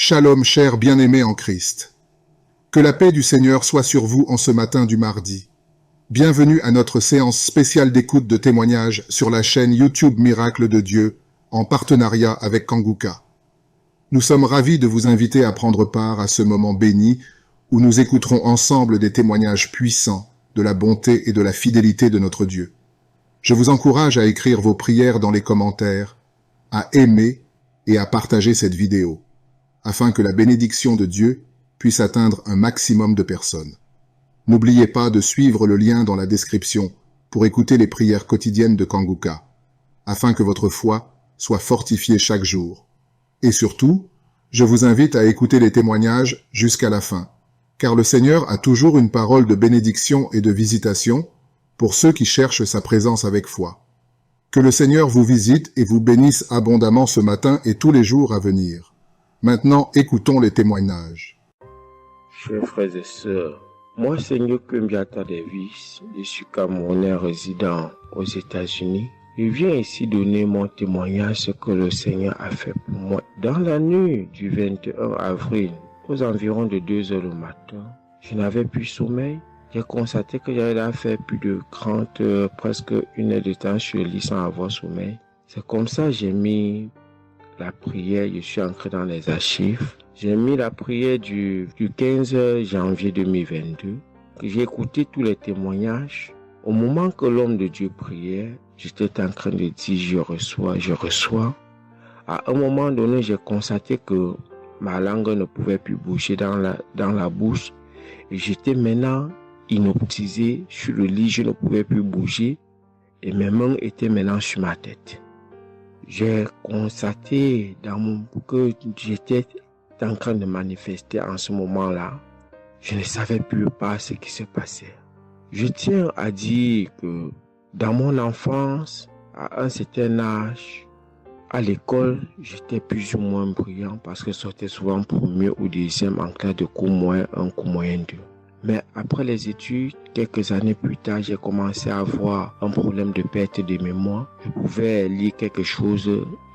Shalom, chers bien-aimés en Christ. Que la paix du Seigneur soit sur vous en ce matin du mardi. Bienvenue à notre séance spéciale d'écoute de témoignages sur la chaîne YouTube Miracle de Dieu, en partenariat avec Kanguka. Nous sommes ravis de vous inviter à prendre part à ce moment béni où nous écouterons ensemble des témoignages puissants de la bonté et de la fidélité de notre Dieu. Je vous encourage à écrire vos prières dans les commentaires, à aimer et à partager cette vidéo, afin que la bénédiction de Dieu puisse atteindre un maximum de personnes. N'oubliez pas de suivre le lien dans la description pour écouter les prières quotidiennes de Kanguka, afin que votre foi soit fortifiée chaque jour. Et surtout, je vous invite à écouter les témoignages jusqu'à la fin, car le Seigneur a toujours une parole de bénédiction et de visitation pour ceux qui cherchent sa présence avec foi. Que le Seigneur vous visite et vous bénisse abondamment ce matin et tous les jours à venir. Maintenant, écoutons les témoignages. Chers frères et sœurs, moi, Seigneur Kumbiata Davis, je suis Camerounais résident aux États-Unis. Je viens ici donner mon témoignage ce que le Seigneur a fait pour moi. Dans la nuit du 21 avril, aux environs de 2 heures du matin, je n'avais plus sommeil. J'ai constaté que j'avais fait plus de 30 heures, presque une heure de temps sur le lit sans avoir sommeil. C'est comme ça que j'ai mis la prière, je suis entré dans les archives. J'ai mis la prière du 15 janvier 2022. J'ai écouté tous les témoignages. Au moment que l'homme de Dieu priait, j'étais en train de dire je reçois. À un moment donné, j'ai constaté que ma langue ne pouvait plus bouger dans la bouche. Et j'étais maintenant inoptisé sur le lit, je ne pouvais plus bouger. Et mes mains étaient maintenant sur ma tête. J'ai constaté que j'étais en train de manifester en ce moment-là. Je ne savais plus pas ce qui se passait. Je tiens à dire que dans mon enfance, à un certain âge, à l'école, j'étais plus ou moins brillant parce que je sortais souvent premier ou deuxième en classe de cours moyen 1, cours moyen 2. Mais après les études, quelques années plus tard, j'ai commencé à avoir un problème de perte de mémoire. Je pouvais lire quelque chose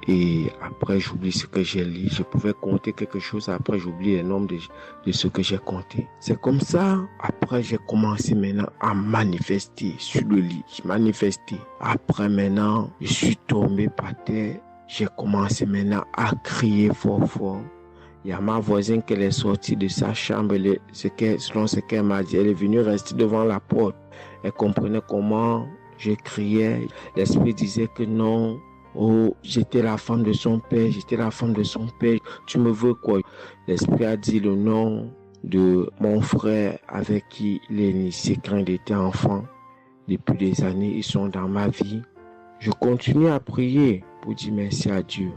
et après j'oublie ce que j'ai lu. Je pouvais compter quelque chose, après j'oublie le nombre de ce que j'ai compté. C'est comme ça, après j'ai commencé maintenant à manifester sur le lit. Je manifestais. Après maintenant, je suis tombé par terre. J'ai commencé maintenant à crier fort. Il y a ma voisine qui est sortie de sa chambre, selon ce qu'elle m'a dit, elle est venue rester devant la porte. Elle comprenait comment je criais. L'esprit disait que non, j'étais la femme de son père, tu me veux quoi? L'esprit a dit le nom de mon frère avec qui il est initié quand il était enfant. Depuis des années, ils sont dans ma vie. Je continue à prier pour dire merci à Dieu.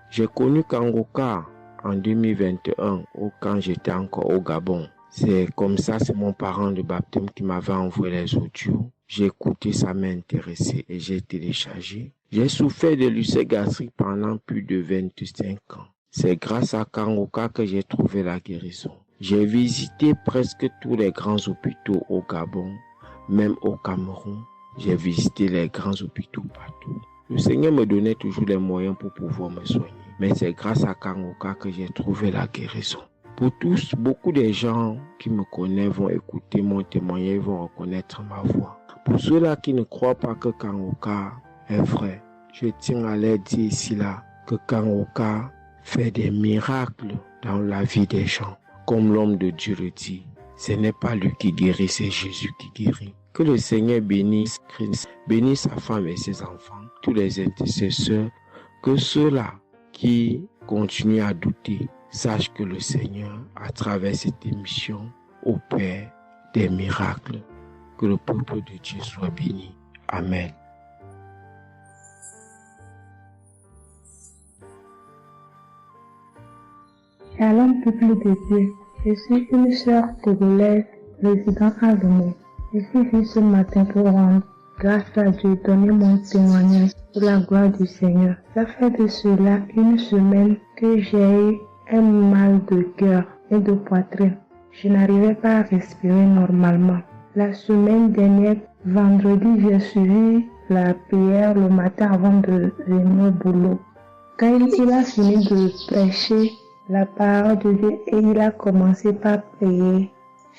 J'ai connu Kanguka en 2021, quand j'étais encore au Gabon. C'est comme ça, c'est mon parent de baptême qui m'avait envoyé les audios. J'ai écouté, ça m'a intéressé et j'ai téléchargé. J'ai souffert de l'ulcère gastrique pendant plus de 25 ans. C'est grâce à Kanguka que j'ai trouvé la guérison. J'ai visité presque tous les grands hôpitaux au Gabon, même au Cameroun. J'ai visité les grands hôpitaux partout. Le Seigneur me donnait toujours les moyens pour pouvoir me soigner. Mais c'est grâce à Kanguka que j'ai trouvé la guérison. Pour tous, beaucoup de gens qui me connaissent vont écouter mon témoignage, vont reconnaître ma voix. Pour ceux-là qui ne croient pas que Kanguka est vrai, je tiens à leur dire ici là que Kanguka fait des miracles dans la vie des gens. Comme l'homme de Dieu le dit, ce n'est pas lui qui guérit, c'est Jésus qui guérit. Que le Seigneur bénisse Christ, bénisse sa femme et ses enfants, tous les intercesseurs, que ceux-là qui continuent à douter sachent que le Seigneur, à travers cette émission, opère des miracles. Que le peuple de Dieu soit béni. Amen. Shalom, peuple de Dieu. Je suis une sœur togolaise résidant à Lomé. Je suis venue ce matin pour rendre grâce à Dieu, donner mon témoignage pour la gloire du Seigneur. Ça fait de cela une semaine que j'ai eu un mal de cœur et de poitrine. Je n'arrivais pas à respirer normalement. La semaine dernière, vendredi, j'ai suivi la prière le matin avant de venir au boulot. Quand il a fini de prêcher, la parole de Dieu et il a commencé par prier.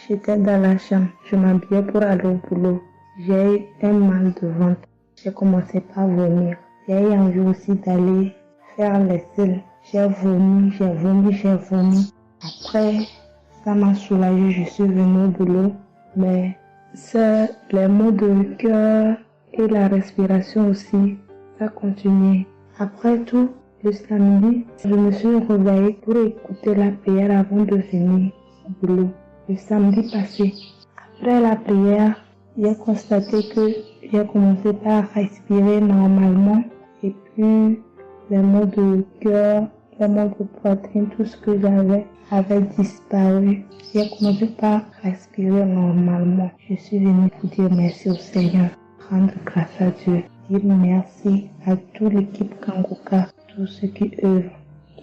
J'étais dans la chambre, je m'habillais pour aller au boulot. J'ai eu un mal de ventre. J'ai commencé par vomir. J'ai eu envie aussi d'aller faire les selles. J'ai vomi. Après, ça m'a soulagé, je suis venue au boulot. Mais c'est les maux de cœur et la respiration aussi, ça continuait. Après tout, le samedi, je me suis réveillée pour écouter la prière avant de venir au boulot. Le samedi passé, après la prière, j'ai constaté que j'ai commencé par respirer normalement et puis les maux de cœur, les maux de poitrine, tout ce que j'avais avait disparu. J'ai commencé par respirer normalement. Je suis venue pour dire merci au Seigneur, rendre grâce à Dieu, dire merci à toute l'équipe Kangoka, tous ceux qui œuvrent,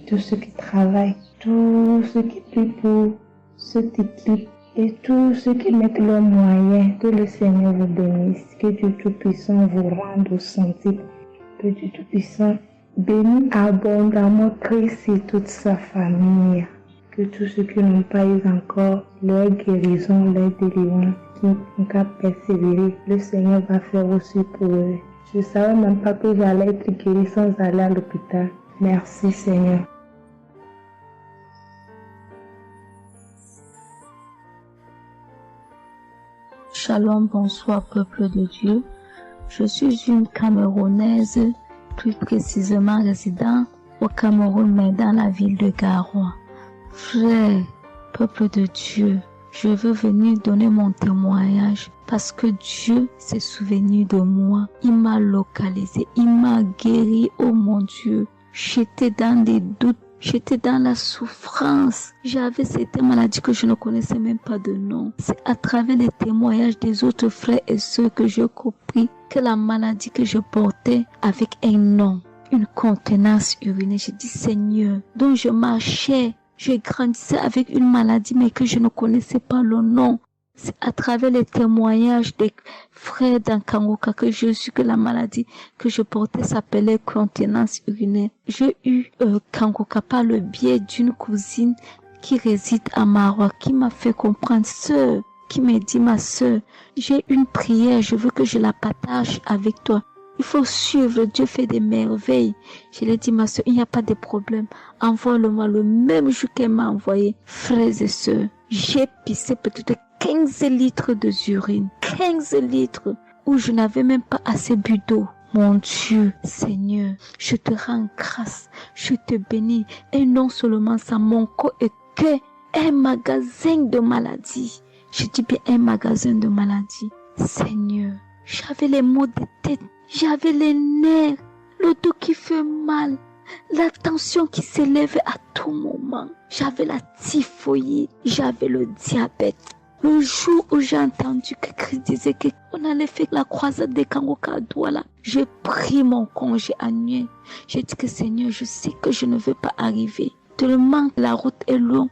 tous ceux qui travaillent, tous ceux qui prient pour cette équipe et tous ceux qui mettent leurs moyens. Que le Seigneur vous bénisse, que Dieu Tout-Puissant vous rende au centime, que Dieu Tout-Puissant bénisse abondamment Christ et toute sa famille. Que tous ceux qui n'ont pas eu encore leur guérison, leur délivrance, qui n'ont qu'à persévérer, le Seigneur va faire aussi pour eux. Je ne savais même pas que j'allais être guéri sans aller à l'hôpital. Merci Seigneur. Shalom, bonsoir peuple de Dieu. Je suis une Camerounaise, plus précisément résident au Cameroun, mais dans la ville de Garoua. Frère, peuple de Dieu, je veux venir donner mon témoignage parce que Dieu s'est souvenu de moi. Il m'a localisé, il m'a guéri, oh mon Dieu. J'étais dans des doutes, j'étais dans la souffrance. J'avais cette maladie que je ne connaissais même pas de nom. C'est à travers les témoignages des autres frères et sœurs que j'ai compris que la maladie que je portais avec un nom, une contenance urinaire. J'ai dit Seigneur, dont je marchais. Je grandissais avec une maladie mais que je ne connaissais pas le nom. C'est à travers les témoignages des frères d'Ankangoka que je suis que la maladie que je portais s'appelait contenance urinaire. J'ai eu Kangoka par le biais d'une cousine qui réside à Maroc, qui m'a fait comprendre, sœur, qui m'a dit ma sœur, j'ai une prière, je veux que je la partage avec toi. Il faut suivre, Dieu fait des merveilles. Je lui ai dit, ma soeur, il n'y a pas de problème. Envoie-le-moi le même jour qu'elle m'a envoyé. Frères et sœurs, j'ai pissé peut-être 15 litres d'urine. 15 litres où je n'avais même pas assez bu d'eau. Mon Dieu, Seigneur, je te rends grâce. Je te bénis. Et non seulement ça, mon corps est qu'un magasin de maladies. Je dis bien un magasin de maladies. Seigneur, j'avais les maux de tête. J'avais les nerfs, le dos qui fait mal, la tension qui s'élevait à tout moment. J'avais la typhoïde, j'avais le diabète. Le jour où j'ai entendu que Christ disait qu'on allait faire la croisade des Kangoka à Douala, j'ai pris mon congé annuel. J'ai dit que Seigneur, je sais que je ne veux pas arriver. Tellement la route est longue,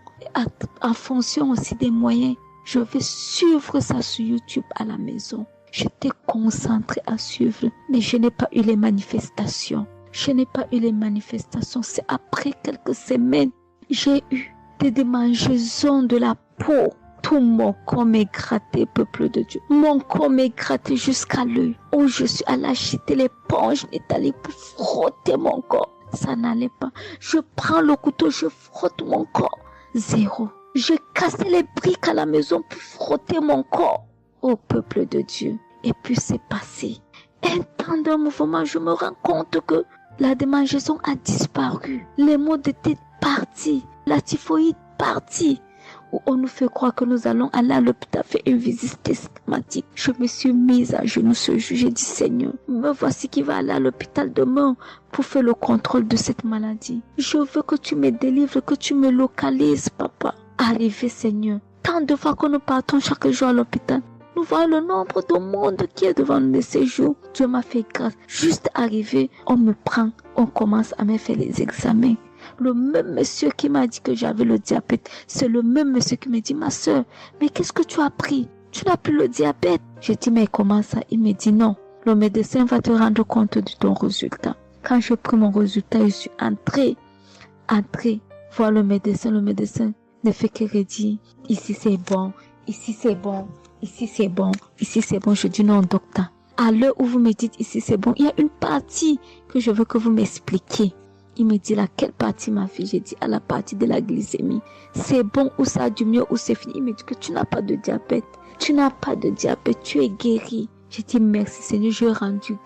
en fonction aussi des moyens. Je vais suivre ça sur YouTube à la maison. J'étais concentrée à suivre, mais je n'ai pas eu les manifestations. C'est après quelques semaines, j'ai eu des démangeaisons de la peau. Tout mon corps m'est gratté, peuple de Dieu. Mon corps m'est gratté jusqu'à l'œil. Où je suis allée acheter l'éponge, allée pour frotter mon corps. Ça n'allait pas. Je prends le couteau, je frotte mon corps. Zéro. J'ai cassé les briques à la maison pour frotter mon corps. Ô peuple de Dieu. Et puis c'est passé. Un temps de mouvement, je me rends compte que la démangeaison a disparu. Les maux de tête partis. La typhoïde partie. Où on nous fait croire que nous allons aller à l'hôpital faire une visite systématique. Je me suis mise à genoux ce jour. J'ai dit Seigneur, me voici qui va aller à l'hôpital demain pour faire le contrôle de cette maladie. Je veux que tu me délivres, que tu me localises, papa. Arrivé Seigneur. Tant de fois que nous partons chaque jour à l'hôpital. Nous voyons le nombre de monde qui est devant nous de ces jours. Dieu m'a fait grâce. Juste arrivé, on me prend, on commence à me faire les examens. Le même monsieur qui m'a dit que j'avais le diabète, c'est le même monsieur qui me dit, ma soeur, mais qu'est-ce que tu as pris? Tu n'as plus le diabète. J'ai dit, mais comment ça? Il me dit, non, le médecin va te rendre compte de ton résultat. Quand j'ai pris mon résultat, je suis entrée voir le médecin ne fait que redire, ici c'est bon, ici c'est bon, ici c'est bon, ici c'est bon. Je dis non, docteur. À l'heure où vous me dites ici c'est bon, il y a une partie que je veux que vous m'expliquiez. Il me dit laquelle partie, ma fille? J'ai dit à la partie de la glycémie. C'est bon ou ça a du mieux ou c'est fini? Il me dit que tu n'as pas de diabète. Tu n'as pas de diabète, tu es guéri. J'ai dit merci Seigneur, je rendu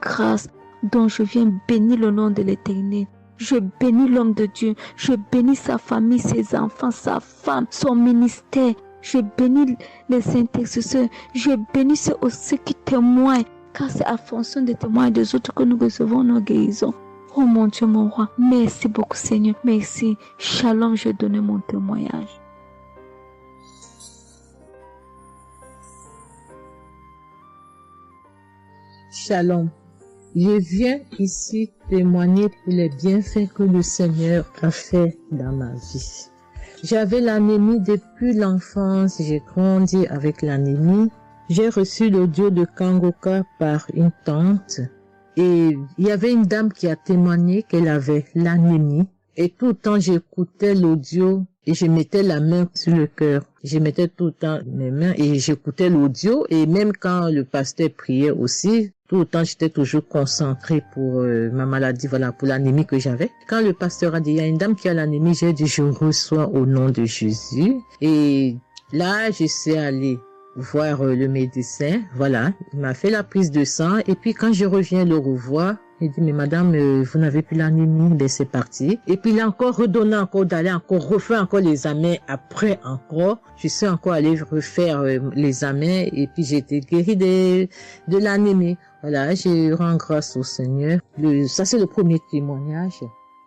grâce. Donc je viens bénir le nom de l'Éternel. Je bénis l'homme de Dieu. Je bénis sa famille, ses enfants, sa femme, son ministère. Je bénis les intercesseurs. Je bénis ceux qui témoignent. Car c'est à fonction des témoins des autres que nous recevons nos guérisons. Oh mon Dieu, mon roi. Merci beaucoup Seigneur. Merci. Shalom, je donne mon témoignage. Shalom. Je viens ici témoigner pour les bienfaits que le Seigneur a fait dans ma vie. J'avais l'anémie depuis l'enfance, j'ai grandi avec l'anémie. J'ai reçu l'audio de Kangoka par une tante et il y avait une dame qui a témoigné qu'elle avait l'anémie et tout le temps j'écoutais l'audio et je mettais la main sur le cœur. Je mettais tout le temps mes mains et j'écoutais l'audio et même quand le pasteur priait aussi, tout le temps j'étais toujours concentrée pour ma maladie, voilà, pour l'anémie que j'avais. Quand le pasteur a dit, il y a une dame qui a l'anémie, j'ai dit, je reçois au nom de Jésus. Et là, je suis allée voir le médecin, voilà, il m'a fait la prise de sang et puis quand je reviens le revoir, il dit mais madame vous n'avez plus l'anémie, ben c'est parti. Et puis il a encore redonné encore d'aller encore refaire encore les examens après encore, je suis encore allée refaire les examens et puis j'ai été guérie de l'anémie. Voilà, je rends grâce au Seigneur. Ça c'est le premier témoignage.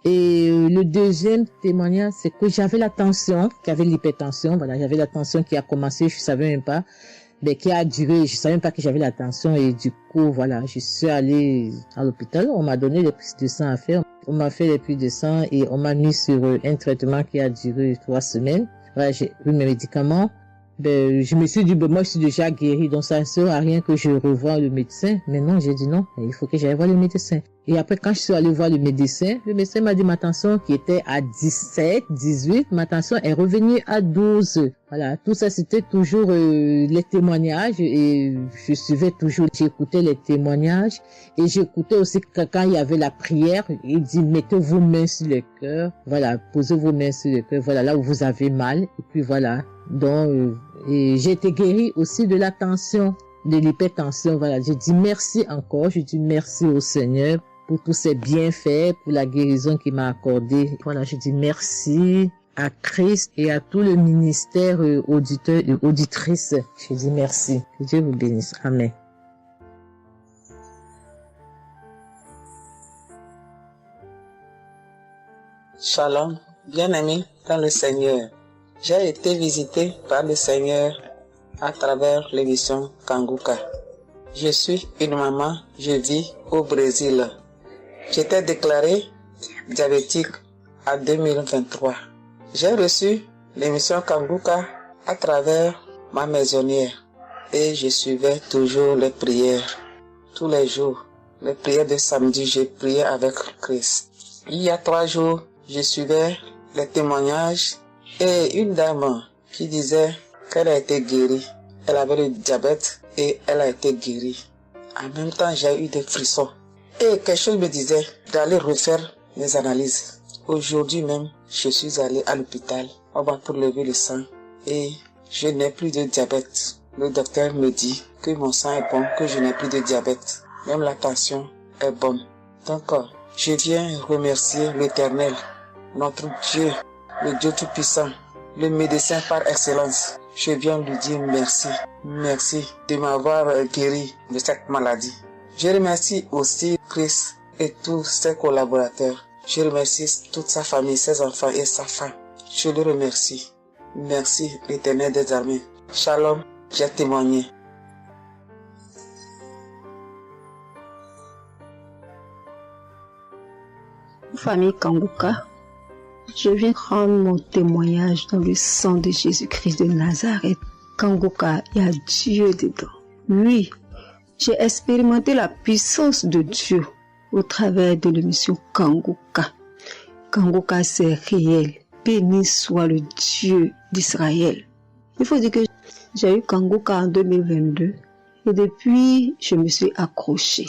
Et le deuxième témoignage, c'est que j'avais la tension, j'avais l'hypertension, voilà, j'avais la tension qui a commencé, je savais même pas, mais qui a duré, je savais même pas que j'avais la tension et du coup, voilà, je suis allée à l'hôpital, on m'a donné les prises de sang à faire, on m'a fait les prises de sang et on m'a mis sur un traitement qui a duré 3 semaines. Voilà, j'ai eu mes médicaments. Ben, je me suis dit, ben, moi, je suis déjà guérie, donc ça ne sert à rien que je revoie le médecin. Mais non, j'ai dit non, il faut que j'aille voir le médecin. Et après, quand je suis allée voir le médecin m'a dit ma tension qui était à 17, 18, ma tension est revenue à 12. Voilà, tout ça, c'était toujours les témoignages et je suivais toujours, j'écoutais les témoignages et j'écoutais aussi que quand il y avait la prière, il dit, mettez vos mains sur le cœur, voilà, posez vos mains sur le cœur, voilà, là où vous avez mal, et puis voilà. Donc, et j'ai été guérie aussi de la tension, de l'hypertension. Voilà, je dis merci encore, je dis merci au Seigneur pour tous ses bienfaits, pour la guérison qu'il m'a accordée. Voilà, je dis merci à Christ et à tout le ministère auditeur et auditrice. Je dis merci. Que Dieu vous bénisse. Amen. Shalom, bien-aimé dans le Seigneur. J'ai été visité par le Seigneur à travers l'émission Kangoka. Je suis une maman, je vis au Brésil. J'étais déclarée diabétique en 2023. J'ai reçu l'émission Kangoka à travers ma maisonnière et je suivais toujours les prières. Tous les jours, les prières de samedi, j'ai prié avec Christ. Il y a 3 jours, je suivais les témoignages et une dame qui disait qu'elle a été guérie. Elle avait le diabète et elle a été guérie. En même temps, j'ai eu des frissons. Et quelque chose me disait d'aller refaire mes analyses. Aujourd'hui même, je suis allé à l'hôpital. On va pour lever le sang et je n'ai plus de diabète. Le docteur me dit que mon sang est bon, que je n'ai plus de diabète. Même la tension est bonne. Donc, je viens remercier l'Éternel, notre Dieu, le Dieu Tout-Puissant, le médecin par excellence. Je viens lui dire merci. Merci de m'avoir guéri de cette maladie. Je remercie aussi Christ et tous ses collaborateurs. Je remercie toute sa famille, ses enfants et sa femme. Je le remercie. Merci l'Éternel des armées. Shalom, j'ai témoigné. Famille Kangoka, je viens rendre mon témoignage dans le sang de Jésus-Christ de Nazareth. Kangoka, il y a Dieu dedans. Oui, j'ai expérimenté la puissance de Dieu au travers de l'émission Kangoka. Kangoka, c'est réel. Béni soit le Dieu d'Israël. Il faut dire que j'ai eu Kangoka en 2022 et depuis, je me suis accrochée.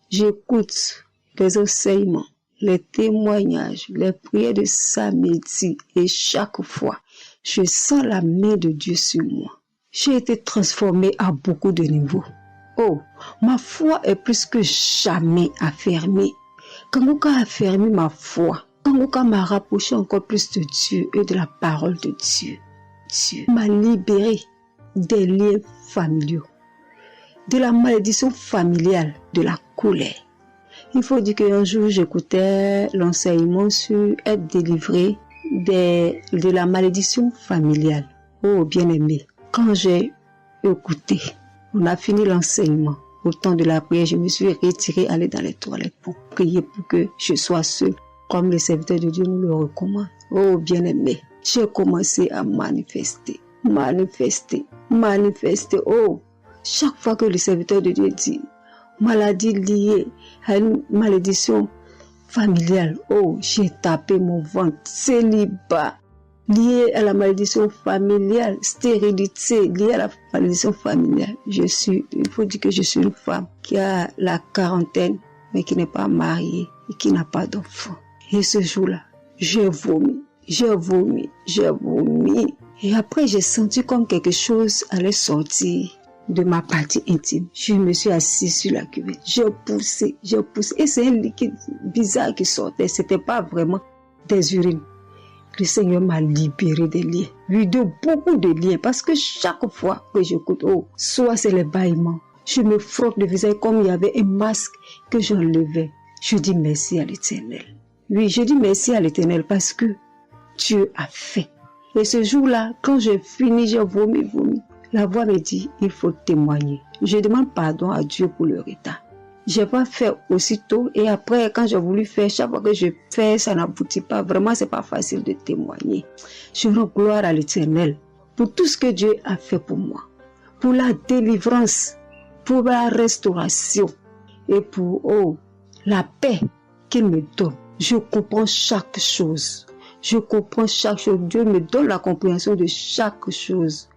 J'écoute les enseignements, les témoignages, les prières de samedi et chaque fois, je sens la main de Dieu sur moi. J'ai été transformée à beaucoup de niveaux. Oh, ma foi est plus que jamais affermie. Kangoka a affermi ma foi. Kangoka m'a rapproché encore plus de Dieu et de la parole de Dieu. Dieu m'a libéré des liens familiaux, de la malédiction familiale, de la colère. Il faut dire qu'un jour, j'écoutais l'enseignement sur être délivré de la malédiction familiale. Oh, bien-aimé, quand j'ai écouté, on a fini l'enseignement. Au temps de la prière, je me suis retirée, aller dans les toilettes pour prier pour que je sois seule, comme les serviteurs de Dieu nous le recommandent. Oh, bien-aimé, j'ai commencé à manifester. Oh, chaque fois que le serviteur de Dieu dit maladie liée à une malédiction familiale, oh, j'ai tapé mon ventre. Célibat lié à la malédiction familiale, stérilité liée à la malédiction familiale. Il faut dire que je suis une femme qui a la quarantaine, mais qui n'est pas mariée et qui n'a pas d'enfant. Et ce jour-là, j'ai vomi. Et après, j'ai senti comme quelque chose allait sortir de ma partie intime. Je me suis assise sur la cuvette. J'ai poussé. Et c'est un liquide bizarre qui sortait. C'était pas vraiment des urines. Le Seigneur m'a libéré des liens. De beaucoup de liens. Parce que chaque fois que j'écoute, soit c'est les bâillements. Je me frotte le visage comme il y avait un masque que j'enlevais. Je dis merci à l'Éternel. Oui, je dis merci à l'Éternel parce que Dieu a fait. Et ce jour-là, quand j'ai fini, j'ai vomi. La voix me dit, il faut témoigner. Je demande pardon à Dieu pour le retard. Je n'ai pas fait aussitôt et après, quand j'ai voulu faire, chaque fois que je fais, ça n'aboutit pas. Vraiment, c'est pas facile de témoigner. Je rends gloire à l'Éternel pour tout ce que Dieu a fait pour moi. Pour la délivrance, pour la restauration et pour la paix qu'il me donne. Je comprends chaque chose. Dieu me donne la compréhension de chaque chose.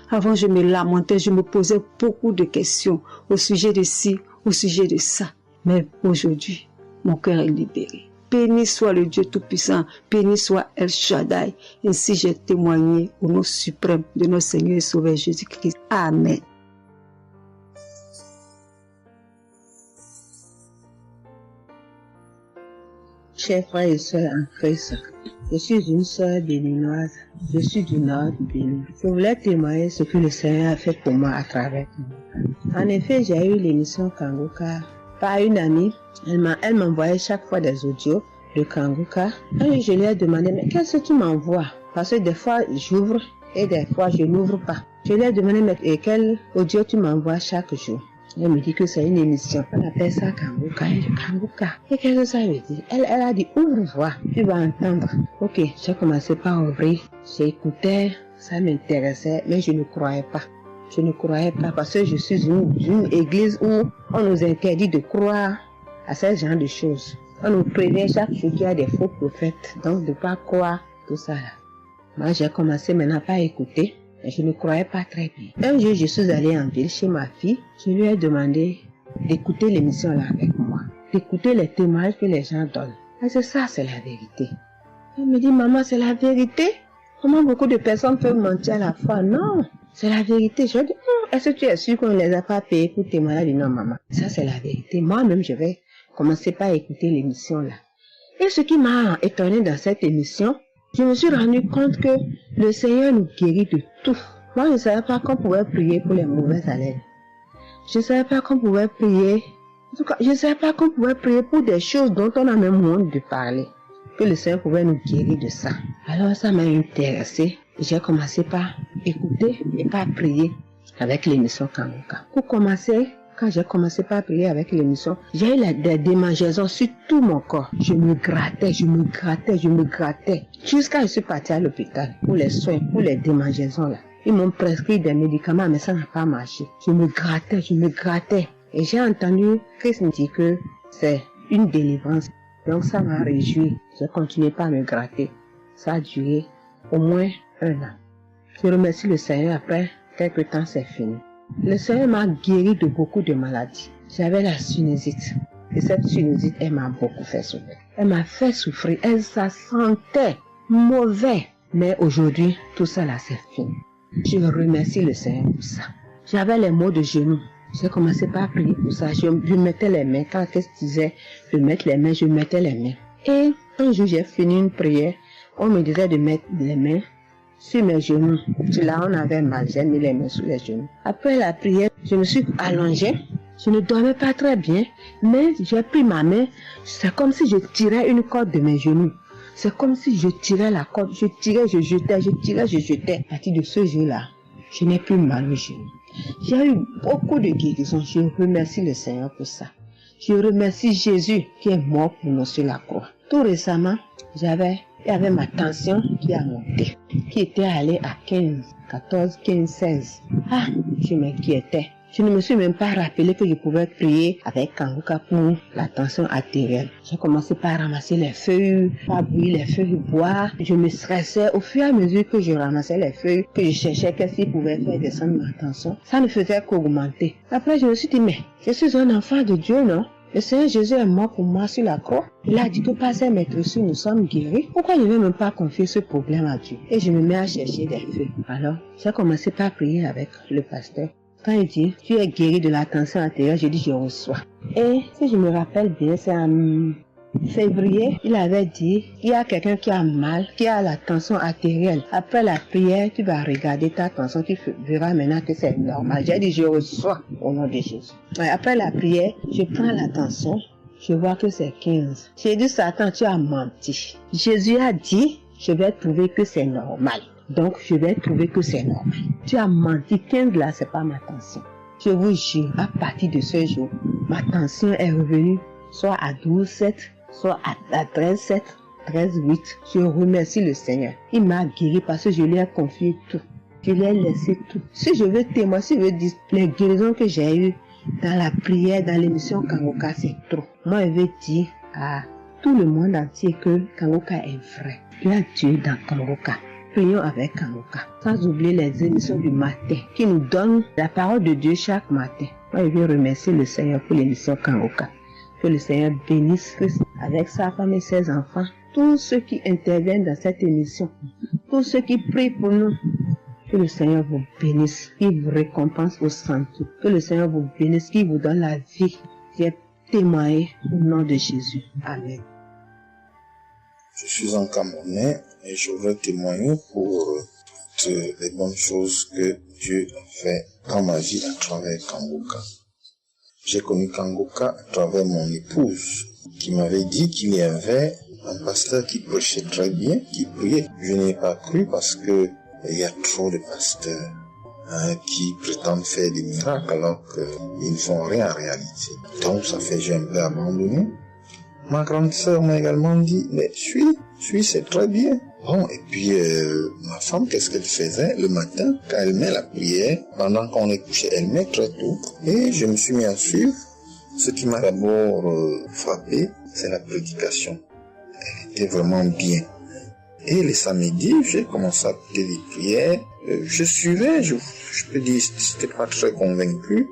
Avant, je me lamentais, je me posais beaucoup de questions au sujet de ci, au sujet de ça. Mais aujourd'hui, mon cœur est libéré. Béni soit le Dieu Tout-Puissant, béni soit El Shaddai. Ainsi j'ai témoigné au nom suprême de notre Seigneur et Sauveur Jésus-Christ. Amen. Chers frères et sœurs en Christ, je suis une sœur béninoise, je suis du nord du Bénin. Je voulais témoigner ce que le Seigneur a fait pour moi à travers moi. En effet, j'ai eu l'émission Kangoka par une amie. Elle m'envoyait chaque fois des audios de Kangoka. Et je lui ai demandé, mais qu'est-ce que tu m'envoies? Parce que des fois, j'ouvre et des fois, je n'ouvre pas. Je lui ai demandé, mais quel audio tu m'envoies chaque jour? Elle me dit que c'est une émission. On appelle ça Kangoka. Kangoka. Et qu'est-ce que ça veut dire? Elle a dit, ouvre-toi, tu vas entendre. Ok, j'ai commencé par ouvrir. J'écoutais, ça m'intéressait, mais je ne croyais pas. Parce que je suis une église où on nous interdit de croire à ce genre de choses. On nous prévient chaque jour qu'il y a des faux prophètes, donc de ne pas croire tout ça là. Moi, j'ai commencé maintenant par écouter. Je ne croyais pas très bien. Un jour, je suis allée en ville chez ma fille. Je lui ai demandé d'écouter l'émission là avec moi, d'écouter les témoignages que les gens donnent. Et c'est ça, c'est la vérité. Elle me dit, maman, c'est la vérité? Comment beaucoup de personnes peuvent mentir à la fois? Non, c'est la vérité. Je lui ai dit, est-ce que tu es sûr qu'on ne les a pas payés pour témoigner? Elle dit, non, maman, ça c'est la vérité. Moi-même, je vais commencer par écouter l'émission là. Et ce qui m'a étonné dans cette émission, je me suis rendu compte que le Seigneur nous guérit de tout. Moi, je ne savais pas qu'on pouvait prier pour les mauvaises haleines. Je ne savais pas qu'on pouvait prier. En tout cas, je ne savais pas qu'on pouvait prier pour des choses dont on a même honte de parler. Que le Seigneur pouvait nous guérir de ça. Alors, ça m'a intéressé. J'ai commencé par écouter et par prier avec l'émission Kangoka. Pour commencer, quand j'ai commencé par prier avec l'émission, j'ai eu des démangeaisons sur tout mon corps. Je me grattais. Jusqu'à ce que je suis partie à l'hôpital pour les soins, pour les démangeaisons là. Ils m'ont prescrit des médicaments, mais ça n'a pas marché. Je me grattais. Et j'ai entendu Christ me dire que c'est une délivrance. Donc ça m'a réjoui. Je continuais pas à me gratter. Ça a duré au moins 1 an. Je remercie le Seigneur, après quelques temps c'est fini. Le Seigneur m'a guéri de beaucoup de maladies. J'avais la sinusite. Et cette sinusite, elle m'a beaucoup fait souffrir. Elle m'a fait souffrir. Ça sentait mauvais. Mais aujourd'hui, tout ça là, c'est fini. Je remercie le Seigneur pour ça. J'avais les maux de genoux. J'ai commencé par prier pour ça. Je mettais les mains. Quand qu'est-ce que je disais, je mettais les mains, je mettais les mains. Et un jour, j'ai fini une prière. On me disait de mettre les mains sur mes genoux. Là, on avait mal. J'ai mis les mains sur les genoux. Après la prière, je me suis allongée. Je ne dormais pas très bien, mais j'ai pris ma main. C'est comme si je tirais une corde de mes genoux. C'est comme si je tirais la corde. Je tirais, je jetais, je tirais, je jetais. À partir de ce jour-là, je n'ai plus mal aux genoux. J'ai eu beaucoup de guérisons. Je remercie le Seigneur pour ça. Je remercie Jésus qui est mort pour nous sur la croix. Tout récemment, il y avait ma tension qui a monté, qui était allée à 15, 14, 15, 16. Ah, je m'inquiétais. Je ne me suis même pas rappelé que je pouvais prier avec Kanguka pour la tension artérielle. J'ai commencé par ramasser les feuilles, par bouillir les feuilles bois. Je me stressais au fur et à mesure que je ramassais les feuilles, que je cherchais qu'est-ce qui pouvait faire descendre ma tension. Ça ne faisait qu'augmenter. Après, je me suis dit, mais je suis un enfant de Dieu, non? Le Seigneur Jésus est mort pour moi sur la croix. Il a dit que par ses maîtresses, nous sommes guéris. Pourquoi je ne vais même pas confier ce problème à Dieu? Et je me mets à chercher des feuilles. Alors, j'ai commencé par prier avec le pasteur. Quand il dit, tu es guéri de la tension artérielle, je dis, je reçois. Et si je me rappelle bien, c'est en février, il avait dit, il y a quelqu'un qui a mal, qui a la tension artérielle. Après la prière, tu vas regarder ta tension, tu verras maintenant que c'est normal. J'ai dit, je reçois au nom de Jésus. Et après la prière, je prends la tension, je vois que c'est 15. J'ai dit, Satan, tu as menti. Jésus a dit, je vais trouver que c'est normal. Donc, je vais trouver que c'est normal. Tu as menti, 15 là, c'est pas ma tension. Je vous jure, à partir de ce jour, ma tension est revenue soit à 12,7, soit à 13,7, 13,8. Je remercie le Seigneur. Il m'a guéri parce que je lui ai confié tout. Je lui ai laissé tout. Si je veux témoigner, si je veux dire les guérisons que j'ai eues dans la prière, dans l'émission Kanguka, c'est trop. Moi, je veux dire à tout le monde entier que Kanguka est vrai. Il y a Dieu dans Kanguka. Prions avec Kanguka, sans oublier les émissions du matin qui nous donnent la parole de Dieu chaque matin. Moi, je veux remercier le Seigneur pour l'émission Kanguka. Que le Seigneur bénisse avec sa femme et ses enfants, tous ceux qui interviennent dans cette émission, tous ceux qui prient pour nous. Que le Seigneur vous bénisse, qu'il vous récompense au centre. Que le Seigneur vous bénisse, qu'il vous donne la vie. J'ai témoigné au nom de Jésus. Amen. Je suis un Camerounais et je voudrais témoigner pour toutes les bonnes choses que Dieu a fait dans ma vie à travers Kanguka. J'ai connu Kanguka à travers mon épouse qui m'avait dit qu'il y avait un pasteur qui prêchait très bien, qui priait. Je n'ai pas cru parce que il y a trop de pasteurs qui prétendent faire des miracles alors qu'ils ne font rien en réalité. Donc ça fait que j'ai un peu abandonné. Ma grande sœur m'a également dit, mais suis, c'est très bien. Bon, et puis ma femme, qu'est-ce qu'elle faisait le matin quand elle met la prière, pendant qu'on est couché, elle met très tôt. Et je me suis mis à suivre. Ce qui m'a d'abord frappé, c'est la prédication. Elle était vraiment bien. Et les samedis, j'ai commencé à écouter les prières. Je suivais, je peux dire, j'étais pas très convaincu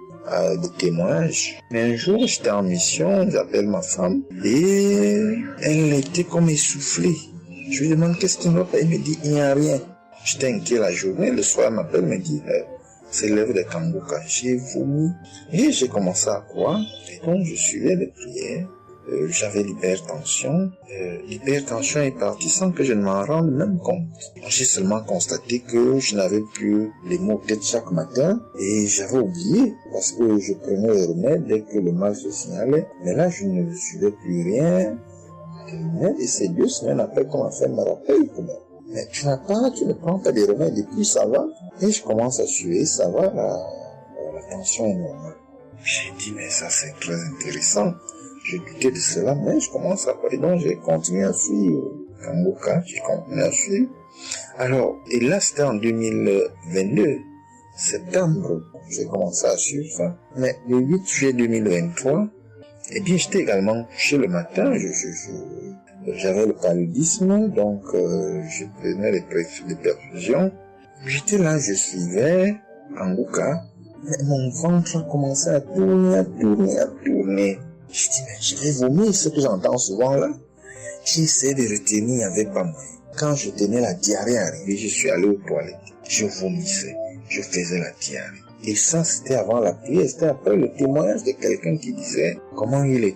des témoignages. Mais un jour, j'étais en mission, j'appelle ma femme, et elle était comme essoufflée. Je lui demande qu'est-ce qui ne va pas, elle me dit, il n'y a rien. J'étais inquiet la journée, le soir, elle m'appelle, me dit, c'est l'œuvre de Kanguka. J'ai vomi, et j'ai commencé à croire, et donc je suivais les prières. J'avais l'hypertension. L'hypertension est partie sans que je ne m'en rende même compte. J'ai seulement constaté que je n'avais plus les maux de tête chaque matin et j'avais oublié parce que je prenais les remèdes dès que le mal se signalait. Mais là, je ne suivais plus rien. Et c'est 2 semaines après qu'on m'a fait me rappel. Mais tu ne prends pas des remèdes et puis ça va. Et je commence à suivre, ça va, la tension est normale. J'ai dit, mais ça c'est très intéressant. Je doutais de cela, mais je commence à parler, donc j'ai continué à suivre Kanguka, j'ai continué à suivre. Alors, et là c'était en 2022, septembre, j'ai commencé à suivre ça. Mais le 8 juillet 2023, Eh bien, j'étais également couché le matin, j'avais le paludisme, donc je prenais les perfusions. J'étais là, je suivais Kanguka, mais mon ventre a commencé à tourner. Je dis, mais je vais vomir, ce que j'entends souvent là. J'ai essayé de retenir, il n'y avait pas moyen. Quand je tenais la diarrhée arrivée, je suis allé aux toilettes. Je vomissais, je faisais la diarrhée. Et ça, c'était avant la prière, c'était après le témoignage de quelqu'un qui disait comment il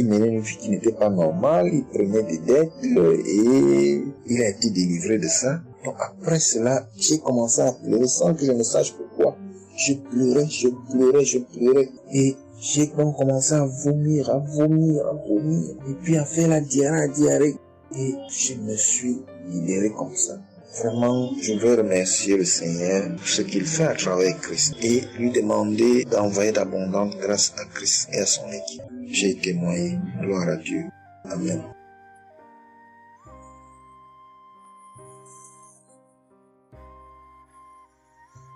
menait une vie qui n'était pas normale, il prenait des dettes et il a été délivré de ça. Donc après cela, j'ai commencé à pleurer sans que je ne sache pourquoi. Je pleurais. Et j'ai donc commencé à vomir. Et puis à faire la diarrhée. Et je me suis libéré comme ça. Vraiment, je veux remercier le Seigneur pour ce qu'il fait à travers Christ et lui demander d'envoyer d'abondantes grâces à Christ et à son équipe. J'ai témoigné. Gloire à Dieu. Amen.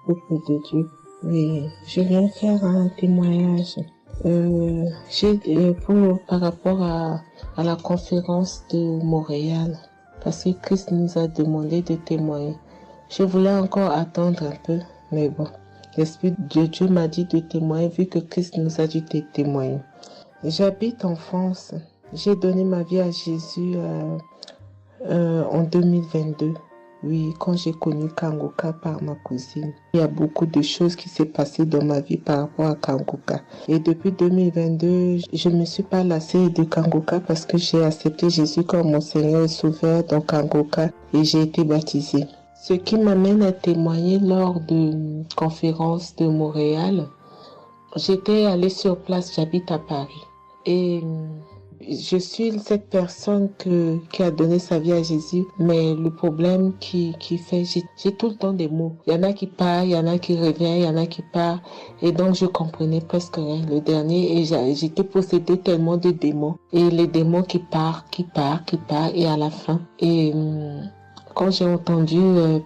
Peuple de Dieu. Oui, je viens faire un témoignage. Par rapport à la conférence de Montréal, parce que Christ nous a demandé de témoigner. Je voulais encore attendre un peu, mais bon, l'Esprit de Dieu m'a dit de témoigner vu que Christ nous a dit de témoigner. J'habite en France. J'ai donné ma vie à Jésus en 2022. Oui, quand j'ai connu Kanguka par ma cousine. Il y a beaucoup de choses qui s'est passées dans ma vie par rapport à Kanguka. Et depuis 2022, je ne me suis pas lassée de Kanguka parce que j'ai accepté Jésus comme mon Seigneur et Sauveur dans Kanguka et j'ai été baptisée. Ce qui m'amène à témoigner lors de conférence de Montréal. J'étais allée sur place, j'habite à Paris. Et je suis cette personne qui a donné sa vie à Jésus, mais le problème qui fait, j'ai tout le temps des mots. Il y en a qui partent, il y en a qui reviennent, il y en a qui partent, et donc je comprenais presque rien. Le dernier, et j'étais possédée tellement de démons, et les démons qui partent, et à la fin. Et quand j'ai entendu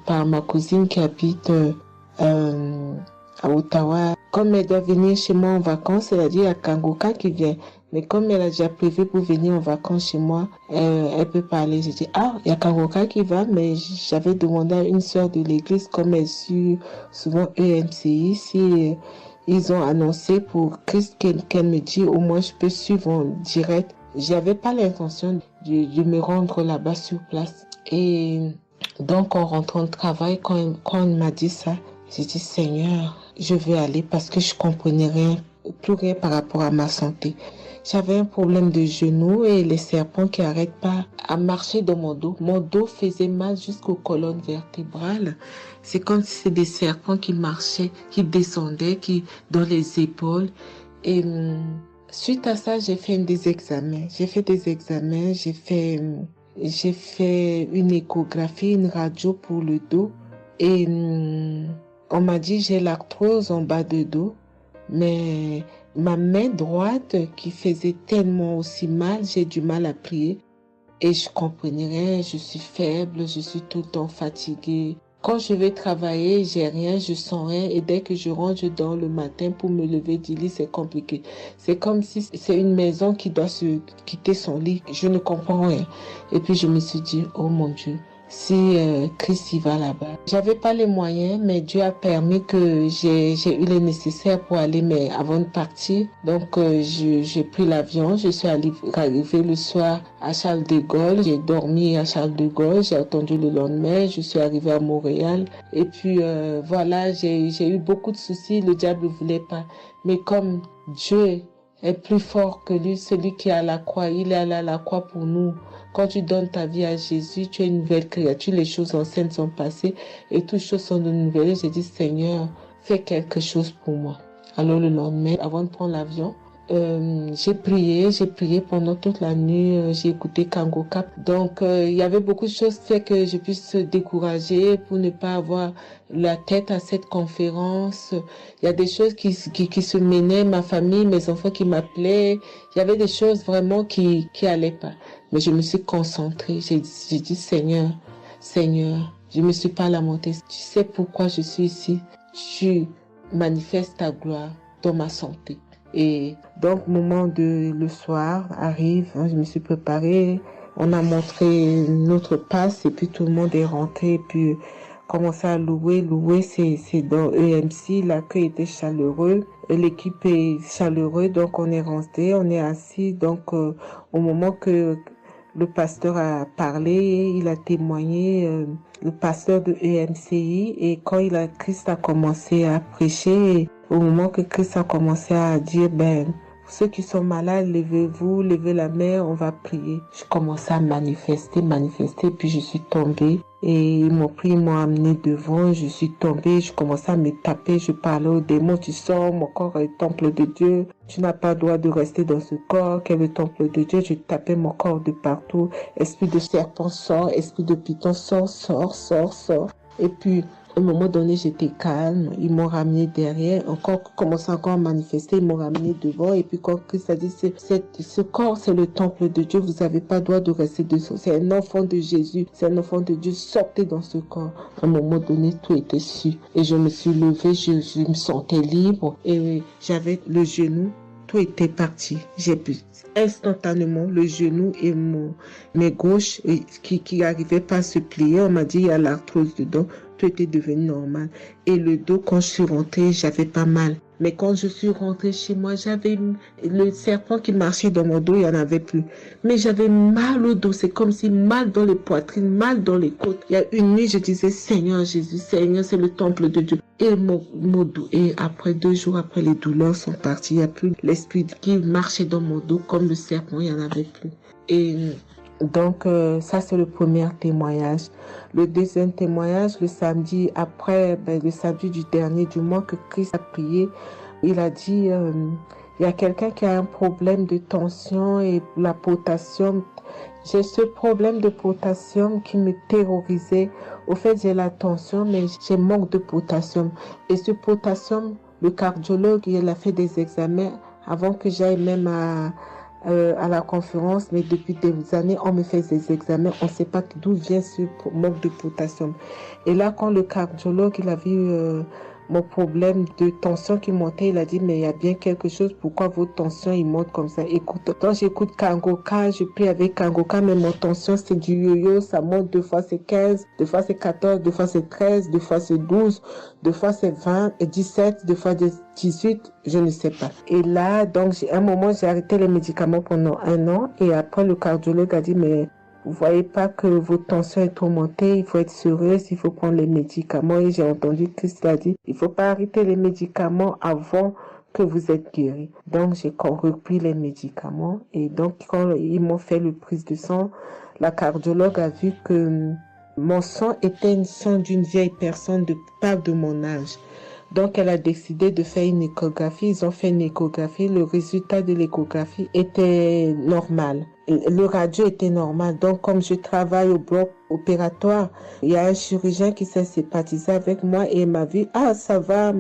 par ma cousine qui habite à Ottawa, comme elle doit venir chez moi en vacances, elle a dit il y a Kanguka qui vient. Mais comme elle a déjà prévu pour venir en vacances chez moi, elle peut parler. J'ai dit, il y a Kanguka qui va, mais j'avais demandé à une sœur de l'église, comme elle suit souvent EMCI, si ils ont annoncé pour Christ qu'elle me dit, au moins je peux suivre en direct. J'avais pas l'intention de me rendre là-bas sur place. Et donc, en rentrant de travail, quand elle m'a dit ça, j'ai dit, Seigneur, je veux aller parce que je comprenais plus rien par rapport à ma santé. J'avais un problème de genou et les serpents qui n'arrêtent pas à marcher dans mon dos. Mon dos faisait mal jusqu'aux colonnes vertébrales. C'est comme si c'était des serpents qui marchaient, qui descendaient, dans les épaules. Et suite à ça, j'ai fait des examens. J'ai fait une échographie, une radio pour le dos. Et on m'a dit j'ai l'arthrose en bas de dos. Mais ma main droite qui faisait tellement aussi mal, j'ai du mal à prier. Et je comprenais rien, je suis faible, je suis tout le temps fatiguée. Quand je vais travailler, j'ai rien, je sens rien. Et dès que je rentre, je dors le matin pour me lever du lit, c'est compliqué. C'est comme si c'est une maison qui doit se quitter son lit. Je ne comprends rien. Et puis je me suis dit, oh mon Dieu, si Christ y va là-bas. J'avais pas les moyens, mais Dieu a permis que j'ai eu les nécessaires pour aller, mais avant de partir. Donc j'ai pris l'avion, je suis arrivée le soir à Charles de Gaulle, j'ai dormi à Charles de Gaulle, j'ai attendu le lendemain, je suis arrivée à Montréal. Et puis voilà, j'ai eu beaucoup de soucis, le diable ne voulait pas. Mais comme Dieu est plus fort que lui, celui qui est à la croix, il est allé à la croix pour nous. Quand tu donnes ta vie à Jésus, tu es une nouvelle créature, les choses anciennes sont passées et toutes choses sont de nouvelles. J'ai dit, Seigneur, fais quelque chose pour moi. Alors le lendemain, avant de prendre l'avion, j'ai prié pendant toute la nuit, j'ai écouté Kanguka. Donc il y avait beaucoup de choses qui fait que je puisse se décourager pour ne pas avoir la tête à cette conférence. Il y a des choses qui se menaient, ma famille, mes enfants qui m'appelaient. Il y avait des choses vraiment qui allaient pas. Mais je me suis concentrée. J'ai dit, Seigneur, je me suis pas lamentée. Tu sais pourquoi je suis ici. Tu manifestes ta gloire dans ma santé. Et donc, le soir arrive, hein, je me suis préparée, on a montré notre passe et puis tout le monde est rentré et puis commencé à louer. Louer, c'est dans EMC, l'accueil était chaleureux, l'équipe est chaleureuse, donc on est rentré, on est assis, donc au moment que le pasteur a parlé, il a témoigné, le pasteur de EMCI, et quand Christ a commencé à prêcher, au moment que Christ a commencé à dire, ceux qui sont malades, levez-vous, levez la main, on va prier. Je commençais à manifester, puis je suis tombée. Et ils m'ont pris, ils m'ont amené devant, je suis tombée, je commençais à me taper, je parlais aux démons, tu sors, mon corps est le temple de Dieu, tu n'as pas le droit de rester dans ce corps, qui est le temple de Dieu, je tapais mon corps de partout, esprit de serpent sort, esprit de python sort. Et puis, à un moment donné, j'étais calme. Ils m'ont ramené derrière. Commençant encore à manifester. Ils m'ont ramené devant. Et puis, quand Christ a dit, ce corps, c'est le temple de Dieu. Vous n'avez pas le droit de rester dessous. C'est un enfant de Jésus. C'est un enfant de Dieu. Sortez dans ce corps. À un moment donné, tout était su. Et je me suis levée. Je me sentais libre. Et j'avais le genou. Tout était parti. J'ai pu instantanément le genou et mes gauches qui n'arrivaient pas à se plier. On m'a dit, il y a l'arthrose dedans. Tout était devenu normal. Et le dos, quand je suis rentrée, j'avais pas mal. Mais quand je suis rentrée chez moi, j'avais le serpent qui marchait dans mon dos, il n'y en avait plus. Mais j'avais mal au dos. C'est comme si mal dans les poitrines, mal dans les côtes. Il y a une nuit, je disais, Seigneur Jésus, Seigneur, c'est le temple de Dieu. Et mon dos. Et après 2 jours, après, les douleurs sont parties. Il n'y a plus l'esprit qui marchait dans mon dos comme le serpent, il n'y en avait plus. Et donc, ça, c'est le premier témoignage. Le deuxième témoignage, le samedi après, le samedi du dernier du mois que Christ a prié, il a dit, il y a quelqu'un qui a un problème de tension et la potassium. J'ai ce problème de potassium qui me terrorisait. Au fait, j'ai la tension, mais j'ai manque de potassium. Et ce potassium, le cardiologue, il a fait des examens avant que j'aille même à la conférence, mais depuis des années, on me fait des examens, on ne sait pas d'où vient ce manque de potassium. Et là, quand le cardiologue, il a vu mon problème de tension qui montait, il a dit, mais il y a bien quelque chose, pourquoi votre tension, il monte comme ça? Écoute, quand j'écoute Kangoka, je prie avec Kangoka, mais mon tension, c'est du yo-yo, ça monte, 2 fois c'est 15, 2 fois c'est 14, 2 fois c'est 13, 2 fois c'est 12, 2 fois c'est 20, et 17, 2 fois 18, je ne sais pas. Et là, donc, à un moment, j'ai arrêté les médicaments pendant 1 an, et après, le cardiologue a dit, mais vous voyez pas que votre tension est trop montée, il faut être sérieuse, il faut prendre les médicaments. Et j'ai entendu Christ a dit, il faut pas arrêter les médicaments avant que vous êtes guéri. Donc, j'ai repris les médicaments. Et donc, quand ils m'ont fait le prise de sang, la cardiologue a vu que mon sang était un sang d'une vieille personne, pas de mon âge. Donc, elle a décidé de faire une échographie. Ils ont fait une échographie. Le résultat de l'échographie était normal. Le radio était normal. Donc, comme je travaille au bloc opératoire, il y a un chirurgien qui s'est sympathisé avec moi et il m'a vu, ah, ça va,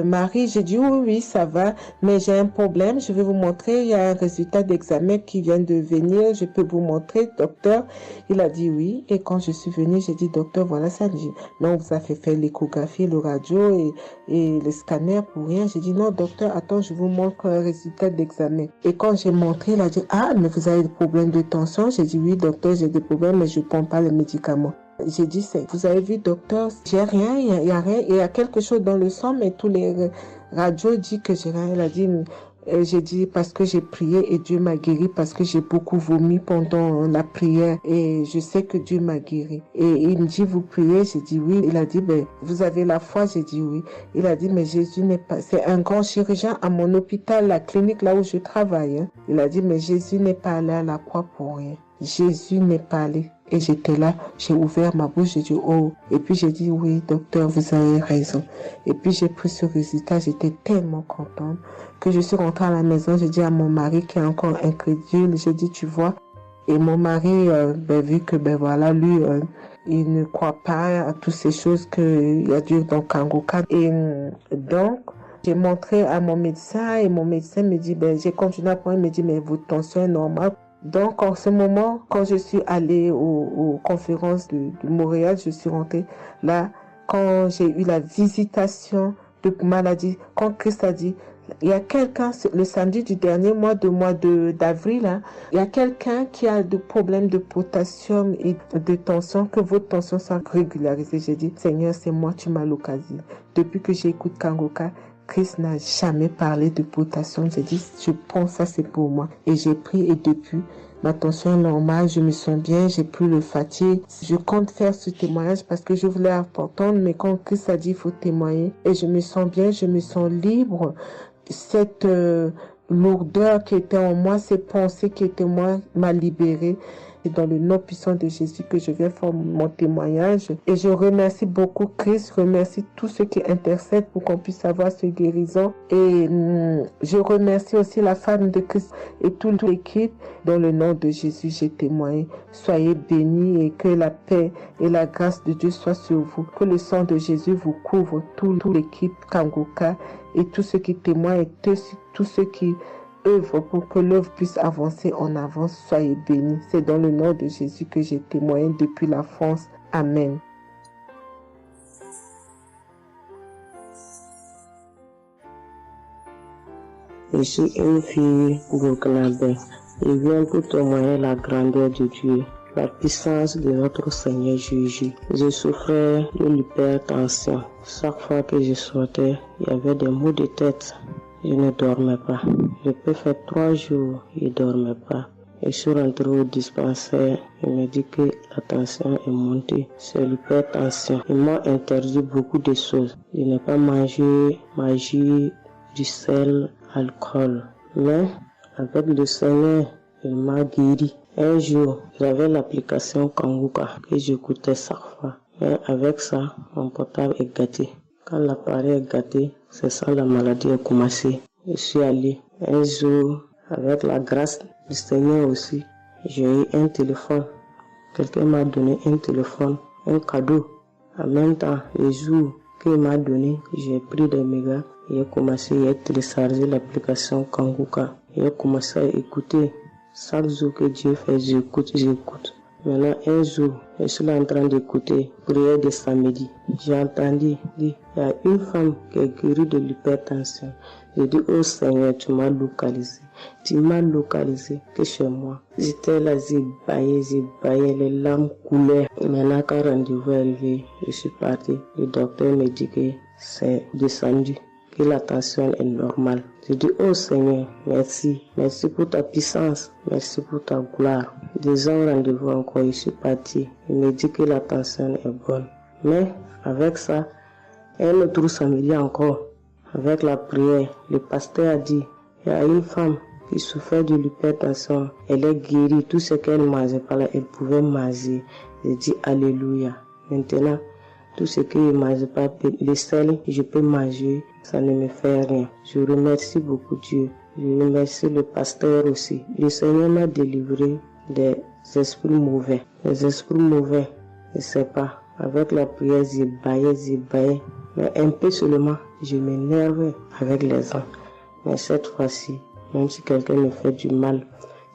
Marie? J'ai dit, oui, ça va, mais j'ai un problème. Je vais vous montrer. Il y a un résultat d'examen qui vient de venir. Je peux vous montrer, docteur. Il a dit oui. Et quand je suis venue, j'ai dit, docteur, voilà ça. Il dit, non, vous avez fait l'échographie, le radio et le scanner pour rien. J'ai dit, non, docteur, attends, je vous montre un résultat d'examen. Et quand j'ai montré, il a dit, ah, mais vous avez des problèmes de tension? J'ai dit, oui, docteur, j'ai des problèmes, mais je ne prends pas les médicaments. J'ai dit, vous avez vu, docteur, j'ai rien, il y a rien, il y a quelque chose dans le sang, mais tous les radios disent que j'ai rien. Elle a dit, j'ai dit, parce que j'ai prié et Dieu m'a guéri, parce que j'ai beaucoup vomi pendant la prière et je sais que Dieu m'a guéri. Et il me dit, vous priez? J'ai dit oui. Il a dit, vous avez la foi? J'ai dit oui. Il a dit, mais Jésus n'est pas, c'est un grand chirurgien à mon hôpital, la clinique là où je travaille. Hein. Il a dit, mais Jésus n'est pas allé à la croix pour rien. Jésus n'est pas allé. Et j'étais là, j'ai ouvert ma bouche, j'ai dit oh. Et puis j'ai dit oui, docteur, vous avez raison. Et puis j'ai pris ce résultat, j'étais tellement contente que je suis rentrée à la maison, j'ai dit à mon mari qui est encore incrédule, j'ai dit tu vois. Et mon mari, vu que voilà, lui, il ne croit pas à toutes ces choses qu'il y a Dieu dans Kangoka. Et donc, j'ai montré à mon médecin et mon médecin me dit, j'ai continué à prendre, il me dit, mais votre tension est normale. Donc, en ce moment, quand je suis allée aux conférences de Montréal, je suis rentrée là, quand j'ai eu la visitation de maladie, quand Christ a dit, Il y a quelqu'un, le samedi du dernier mois d'avril, hein, il y a quelqu'un qui a des problèmes de potassium et de tension, que votre tension soit régularisée. J'ai dit, Seigneur, c'est moi, tu m'as localisé. Depuis que j'écoute Kangoka, Christ n'a jamais parlé de potassium. J'ai dit, je prends ça, c'est pour moi. Et j'ai pris, et depuis, ma tension est normale, je me sens bien, j'ai plus le fatigue. Je compte faire ce témoignage parce que je voulais entendre, mais quand Christ a dit, il faut témoigner. Et je me sens bien, je me sens libre. Cette lourdeur qui était en moi, ces pensées qui étaient en moi, m'a libérée. C'est dans le nom puissant de Jésus que je viens faire mon témoignage. Et je remercie beaucoup Christ, remercie tous ceux qui intercèdent pour qu'on puisse avoir ce guérison. Et je remercie aussi la femme de Christ et toute l'équipe. Dans le nom de Jésus, j'ai témoigné. Soyez bénis et que la paix et la grâce de Dieu soient sur vous. Que le sang de Jésus vous couvre, toute l'équipe Kangoka et tous ceux qui témoignent et tous ceux qui œuvre pour que l'œuvre puisse avancer en avant. Soyez bénis. C'est dans le nom de Jésus que j'ai témoigné depuis la France. Amen. Je suis une fille burkinabé. Je viens pour témoigner la grandeur de Dieu, la puissance de notre Seigneur Jésus. Je souffrais de l'hypertension. Chaque fois que je sortais, il y avait des maux de tête. Je ne dormais pas. Je peux faire 3 jours, je ne dormais pas. Et je suis rentré au dispensaire. Il me dit que la tension est montée. C'est l'hypertension. Ils m'ont interdit beaucoup de choses. Je n'ai pas mangé, du sel, alcool. Mais avec le Seigneur, il m'a guéri. Un jour, j'avais l'application Kangoka que j'écoutais chaque fois. Mais avec ça, mon portable est gâté. Quand l'appareil est gâté, c'est ça la maladie a commencé. Je suis allé un jour, avec la grâce du Seigneur aussi, j'ai eu un téléphone. Quelqu'un m'a donné un téléphone, un cadeau. En même temps, le jour qu'il m'a donné, j'ai pris des mégas et j'ai commencé à télécharger l'application Kangoka. J'ai commencé à écouter. Chaque jour que Dieu fait, j'écoute. Maintenant, un jour, je suis là en train d'écouter prière de samedi. J'ai entendu dire, il y a une femme qui est guérie de l'hypertension. J'ai dit, oh Seigneur, tu m'as localisé. Tu m'as localisé que chez moi. J'étais là, j'ai baillé, les larmes coulaient. Maintenant, quand rendez-vous est arrivé, je suis parti. Le docteur me dit que c'est descendu, que la tension est normale. Je dis, oh Seigneur, merci. Merci pour ta puissance. Merci pour ta gloire. 2 ans rendez-vous encore, je suis parti. Il me dit que la tension est bonne. Mais avec ça, un autre samedi encore, avec la prière, le pasteur a dit, il y a une femme qui souffrait de l'hypertension. Elle est guérie. Tout ce qu'elle mangeait par là, elle pouvait manger. J'ai dit, alléluia. Maintenant, tout ce que je ne mange pas, le sel, je peux manger, ça ne me fait rien. Je remercie beaucoup Dieu. Je remercie le pasteur aussi. Le Seigneur m'a délivré des esprits mauvais. Les esprits mauvais, je ne sais pas. Avec la prière, j'ai baillé. Mais un peu seulement, je m'énerve avec les gens. Mais cette fois-ci, même si quelqu'un me fait du mal,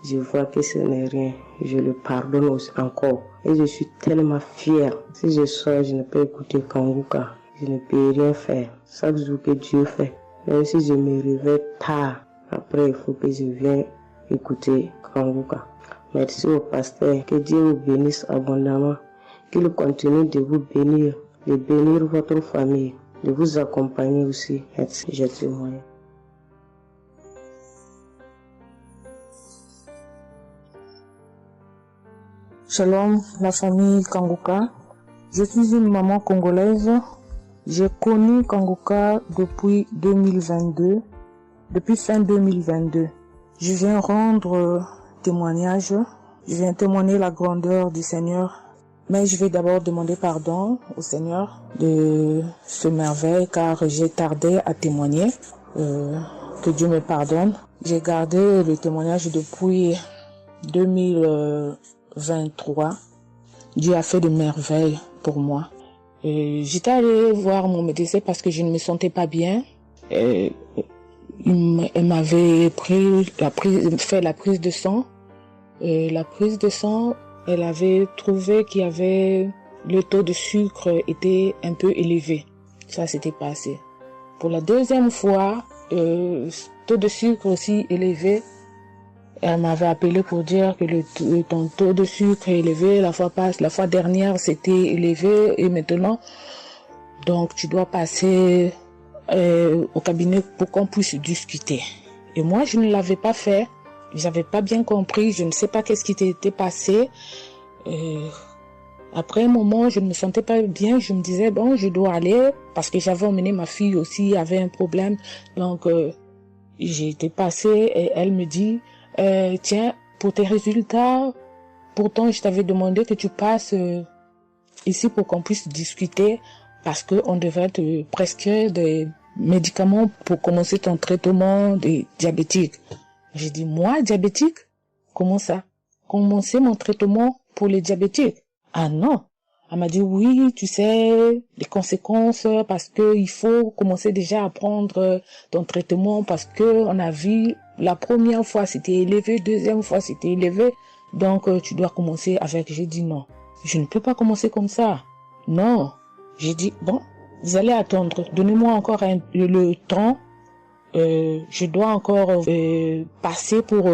je vois que ce n'est rien. Je le pardonne aussi encore. Et je suis tellement fière. Si je sors, je ne peux écouter Kangoka. Je ne peux rien faire. Chaque jour que Dieu fait. Même si je me réveille tard, après il faut que je vienne écouter Kangoka. Merci au pasteur. Que Dieu vous bénisse abondamment. Qu'il continue de vous bénir, de bénir votre famille, de vous accompagner aussi. Merci. Je témoigne. Shalom, la famille Kangoka. Je suis une maman congolaise. J'ai connu Kangoka depuis 2022, depuis fin 2022. Je viens rendre témoignage. Je viens témoigner la grandeur du Seigneur. Mais je vais d'abord demander pardon au Seigneur de ce merveille car j'ai tardé à témoigner. Que Dieu me pardonne. J'ai gardé le témoignage depuis 2023. Dieu a fait de merveilles pour moi. J'étais allée voir mon médecin parce que je ne me sentais pas bien. Elle m'avait fait la prise de sang. Et la prise de sang, elle avait trouvé qu'il y avait le taux de sucre était un peu élevé. Ça s'était passé. Pour la deuxième fois, taux de sucre aussi élevé. Elle m'avait appelé pour dire que ton taux de sucre est élevé. La fois dernière, c'était élevé et maintenant, donc tu dois passer au cabinet pour qu'on puisse discuter. Et moi, je ne l'avais pas fait. J'avais pas bien compris. Je ne sais pas qu'est-ce qui t'était passé. Après un moment, je ne me sentais pas bien. Je me disais, bon, je dois aller parce que j'avais emmené ma fille aussi, avait un problème. Donc, j'ai été passée et elle me dit, tiens, pour tes résultats, pourtant, je t'avais demandé que tu passes ici pour qu'on puisse discuter parce qu'on devrait te prescrire des médicaments pour commencer ton traitement des diabétiques. J'ai dit, moi, diabétique? Comment ça? Commencer mon traitement pour les diabétiques? Ah non. Elle m'a dit, oui, tu sais, les conséquences, parce que il faut commencer déjà à prendre ton traitement, parce que on a vu, la première fois c'était élevé, deuxième fois c'était élevé, donc tu dois commencer avec. J'ai dit non, je ne peux pas commencer comme ça. Non. J'ai dit, bon, vous allez attendre, donnez-moi encore le temps. Je dois encore passer pour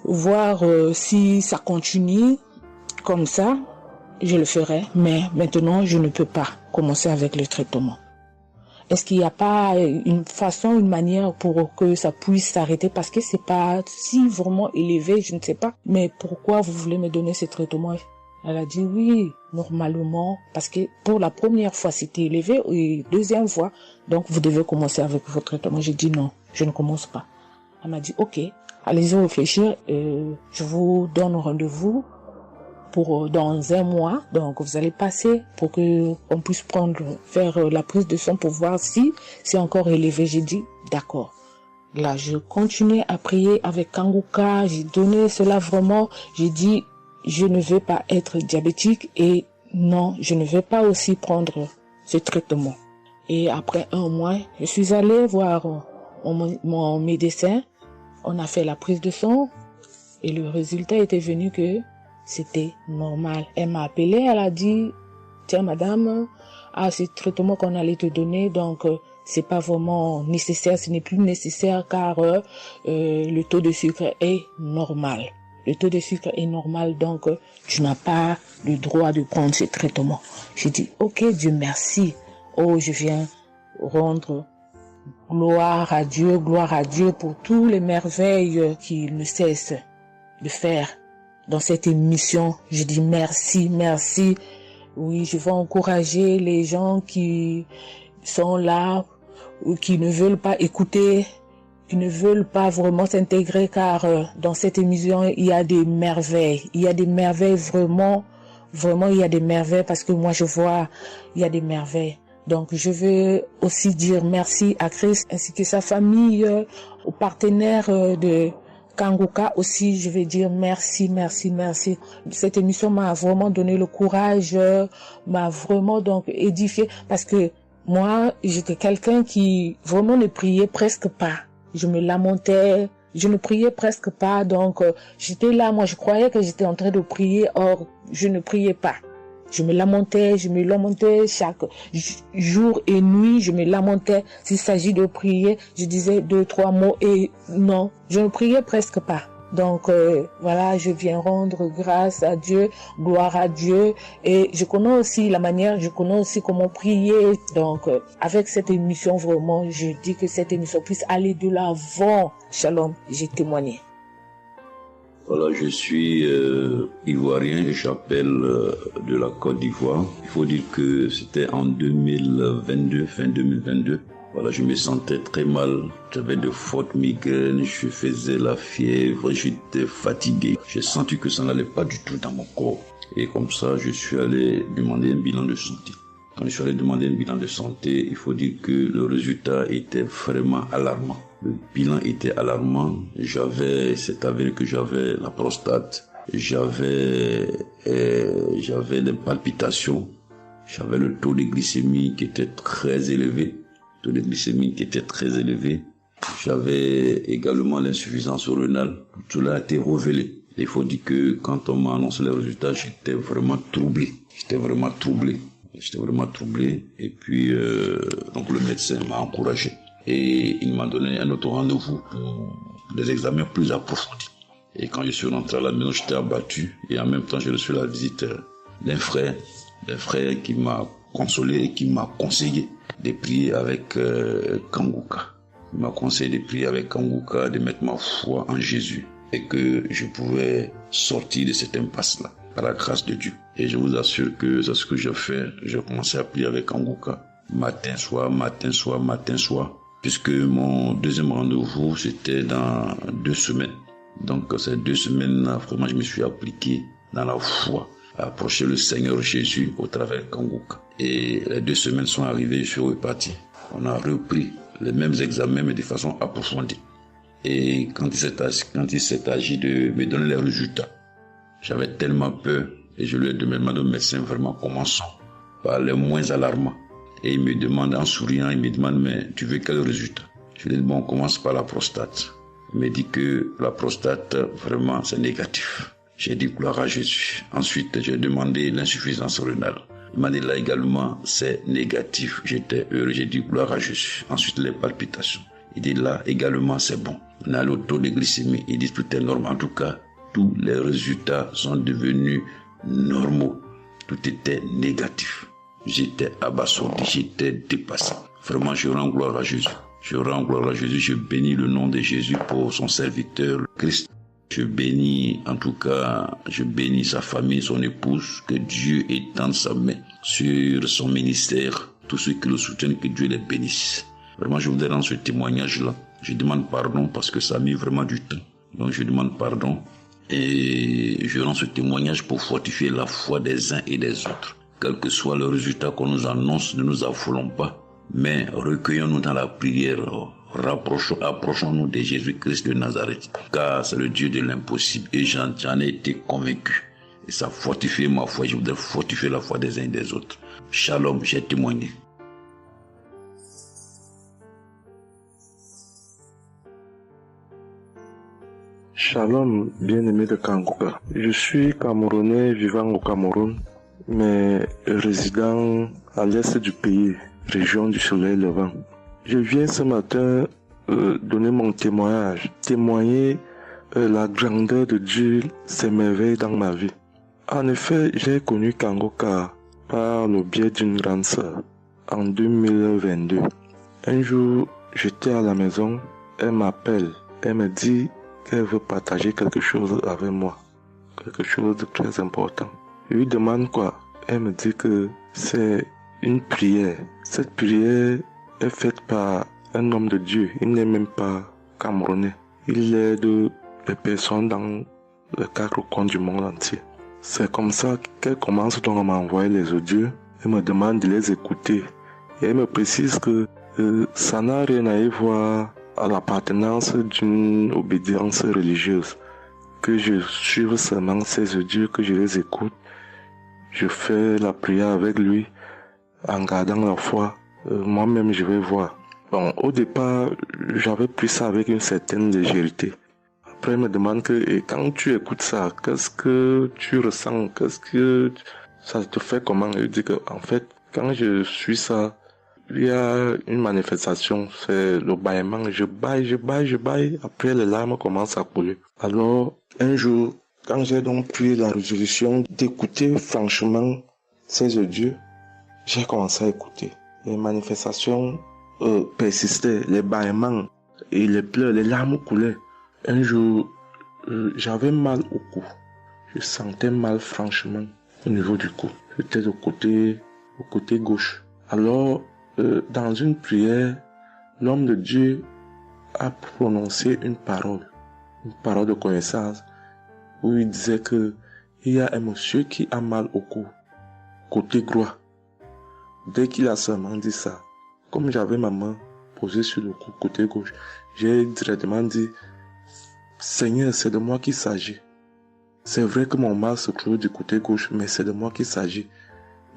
voir si ça continue comme ça. Je le ferai, mais maintenant je ne peux pas commencer avec le traitement. Est-ce qu'il n'y a pas une façon, une manière pour que ça puisse s'arrêter parce que c'est pas si vraiment élevé, je ne sais pas. Mais pourquoi vous voulez me donner ce traitement? Elle a dit oui, normalement, parce que pour la première fois c'était élevé et deuxième fois, donc vous devez commencer avec votre traitement. J'ai dit non, je ne commence pas. Elle m'a dit ok, allez-y réfléchir, je vous donne rendez-vous pour dans un mois, donc vous allez passer pour que on puisse faire la prise de sang pour voir si c'est encore élevé. J'ai dit d'accord. Là, je continuais à prier avec Kanguka, j'ai donné cela vraiment, j'ai dit je ne veux pas être diabétique et non, je ne veux pas aussi prendre ce traitement. Et après un mois, je suis allée voir mon médecin, on a fait la prise de sang et le résultat était venu que c'était normal. Elle m'a appelé, elle a dit, tiens madame, ce traitement qu'on allait te donner, donc c'est pas vraiment nécessaire, ce n'est plus nécessaire car le taux de sucre est normal. Le taux de sucre est normal, donc tu n'as pas le droit de prendre ce traitement. J'ai dit, ok, Dieu merci. Oh, je viens rendre gloire à Dieu pour tous les merveilles qu'il ne cesse de faire. Dans cette émission, je dis merci, merci. Oui, je vais encourager les gens qui sont là ou qui ne veulent pas écouter, qui ne veulent pas vraiment s'intégrer car dans cette émission, il y a des merveilles. Il y a des merveilles vraiment, il y a des merveilles parce que moi je vois, il y a des merveilles. Donc je veux aussi dire merci à Christ ainsi que sa famille, aux partenaires de Kanguka aussi, je vais dire merci, merci, merci. Cette émission m'a vraiment donné le courage, m'a vraiment donc édifié parce que moi, j'étais quelqu'un qui vraiment ne priait presque pas. Je me lamentais, je ne priais presque pas, donc j'étais là, moi je croyais que j'étais en train de prier, or je ne priais pas. Je me lamentais chaque jour et nuit, je me lamentais. S'il s'agit de prier, je disais 2-3 mots et non, je ne priais presque pas. Donc voilà, je viens rendre grâce à Dieu, gloire à Dieu et je connais aussi comment prier. Donc avec cette émission vraiment, je dis que cette émission puisse aller de l'avant. Shalom, j'ai témoigné. Voilà, je suis ivoirien, j'appelle de la Côte d'Ivoire. Il faut dire que c'était en 2022, fin 2022. Voilà, je me sentais très mal, j'avais de fortes migraines, je faisais la fièvre, j'étais fatigué. J'ai senti que ça n'allait pas du tout dans mon corps. Et comme ça, je suis allé demander un bilan de santé. Quand je suis allé demander un bilan de santé, il faut dire que le résultat était vraiment alarmant. Le bilan était alarmant. C'est avéré que j'avais la prostate, j'avais des palpitations, j'avais le taux de glycémie qui était très élevé. J'avais également l'insuffisance rénale. Tout cela a été révélé. Il faut dire que quand on m'a annoncé les résultats, j'étais vraiment troublé. Et puis, donc le médecin m'a encouragé. Et il m'a donné un autre rendez-vous pour des examens plus approfondis. Et quand je suis rentré à la maison, j'étais abattu. Et en même temps, j'ai reçu la visite d'un frère qui m'a consolé et qui m'a conseillé de prier avec Kanguka. Il m'a conseillé de prier avec Kanguka, de mettre ma foi en Jésus et que je pouvais sortir de cette impasse-là par la grâce de Dieu. Et je vous assure que c'est ce que j'ai fait. J'ai commencé à prier avec Kanguka matin, soir, puisque mon deuxième rendez-vous, c'était dans 2 semaines. Donc ces 2 semaines-là, vraiment, je me suis appliqué dans la foi à approcher le Seigneur Jésus au travers de Kanguka. Et les 2 semaines sont arrivées, je suis reparti. On a repris les mêmes examens, mais de façon approfondie. Et quand il s'est agi de me donner les résultats, j'avais tellement peur et je lui ai demandé au médecin, vraiment, commençons par les moins alarmants. Et il me demande en souriant, mais tu veux quel résultat? Je lui ai dit, bon, on commence par la prostate. Il me dit que la prostate, vraiment, c'est négatif. J'ai dit gloire à Jésus. Ensuite, j'ai demandé l'insuffisance rénale. Il m'a dit là également, c'est négatif. J'étais heureux, j'ai dit gloire à Jésus. Ensuite, les palpitations. Il dit là également, c'est bon. On a le taux de glycémie. Il dit tout est normal. En tout cas, tous les résultats sont devenus normaux. Tout était négatif. J'étais abasourdi, j'étais dépassé. Vraiment, je rends gloire à Jésus. Je rends gloire à Jésus. Je bénis le nom de Jésus pour son serviteur, le Christ. Je bénis, en tout cas, je bénis sa famille, son épouse, que Dieu étende sa main sur son ministère. Tous ceux qui le soutiennent, que Dieu les bénisse. Vraiment, je voudrais rendre ce témoignage-là. Je demande pardon parce que ça a mis vraiment du temps. Donc, je demande pardon et je rends ce témoignage pour fortifier la foi des uns et des autres. Quel que soit le résultat qu'on nous annonce, ne nous affolons pas, mais recueillons-nous dans la prière. Approchons-nous de Jésus-Christ de Nazareth, car c'est le Dieu de l'impossible et j'en ai été convaincu. Et ça fortifie ma foi, je voudrais fortifier la foi des uns et des autres. Shalom, j'ai témoigné. Shalom, bien-aimé de Kanguka. Je suis Camerounais vivant au Cameroun, mais résident à l'est du pays, région du soleil levant. Je viens ce matin donner mon témoignage, témoigner la grandeur de Dieu, ses merveilles dans ma vie. En effet, j'ai connu Kanguka par le biais d'une grande sœur en 2022. Un jour, j'étais à la maison, elle m'appelle, elle me dit qu'elle veut partager quelque chose avec moi, quelque chose de très important. Je lui demande quoi? Elle me dit que c'est une prière. Cette prière est faite par un homme de Dieu. Il n'est même pas camerounais. Il aide les personnes dans les 4 coins du monde entier. C'est comme ça qu'elle commence donc à m'envoyer les audios. Elle me demande de les écouter. Et elle me précise que ça n'a rien à y voir à l'appartenance d'une obédience religieuse. Que je suive seulement ces audios, que je les écoute. Je fais la prière avec lui en gardant la foi. Moi-même, je vais voir. Bon, au départ, j'avais pris ça avec une certaine légèreté. Après, il me demande que, et quand tu écoutes ça, qu'est-ce que tu ressens? Qu'est-ce que ça te fait comment? Je dis que, en fait, quand je suis ça, il y a une manifestation, c'est le bâillement. Je baille. Après, les larmes commencent à couler. Alors, un jour, quand j'ai donc pris la résolution d'écouter franchement ces audios, j'ai commencé à écouter. Les manifestations persistaient, les bâillements et les pleurs, les larmes coulaient. Un jour, j'avais mal au cou. Je sentais mal franchement au niveau du cou. J'étais au côté gauche. Alors, dans une prière, l'homme de Dieu a prononcé une parole de connaissance, où il disait que il y a un monsieur qui a mal au cou, côté droit. Dès qu'il a seulement dit ça, comme j'avais ma main posée sur le cou, côté gauche, j'ai directement dit, Seigneur, c'est de moi qu'il s'agit. C'est vrai que mon mal se trouve du côté gauche, mais c'est de moi qu'il s'agit.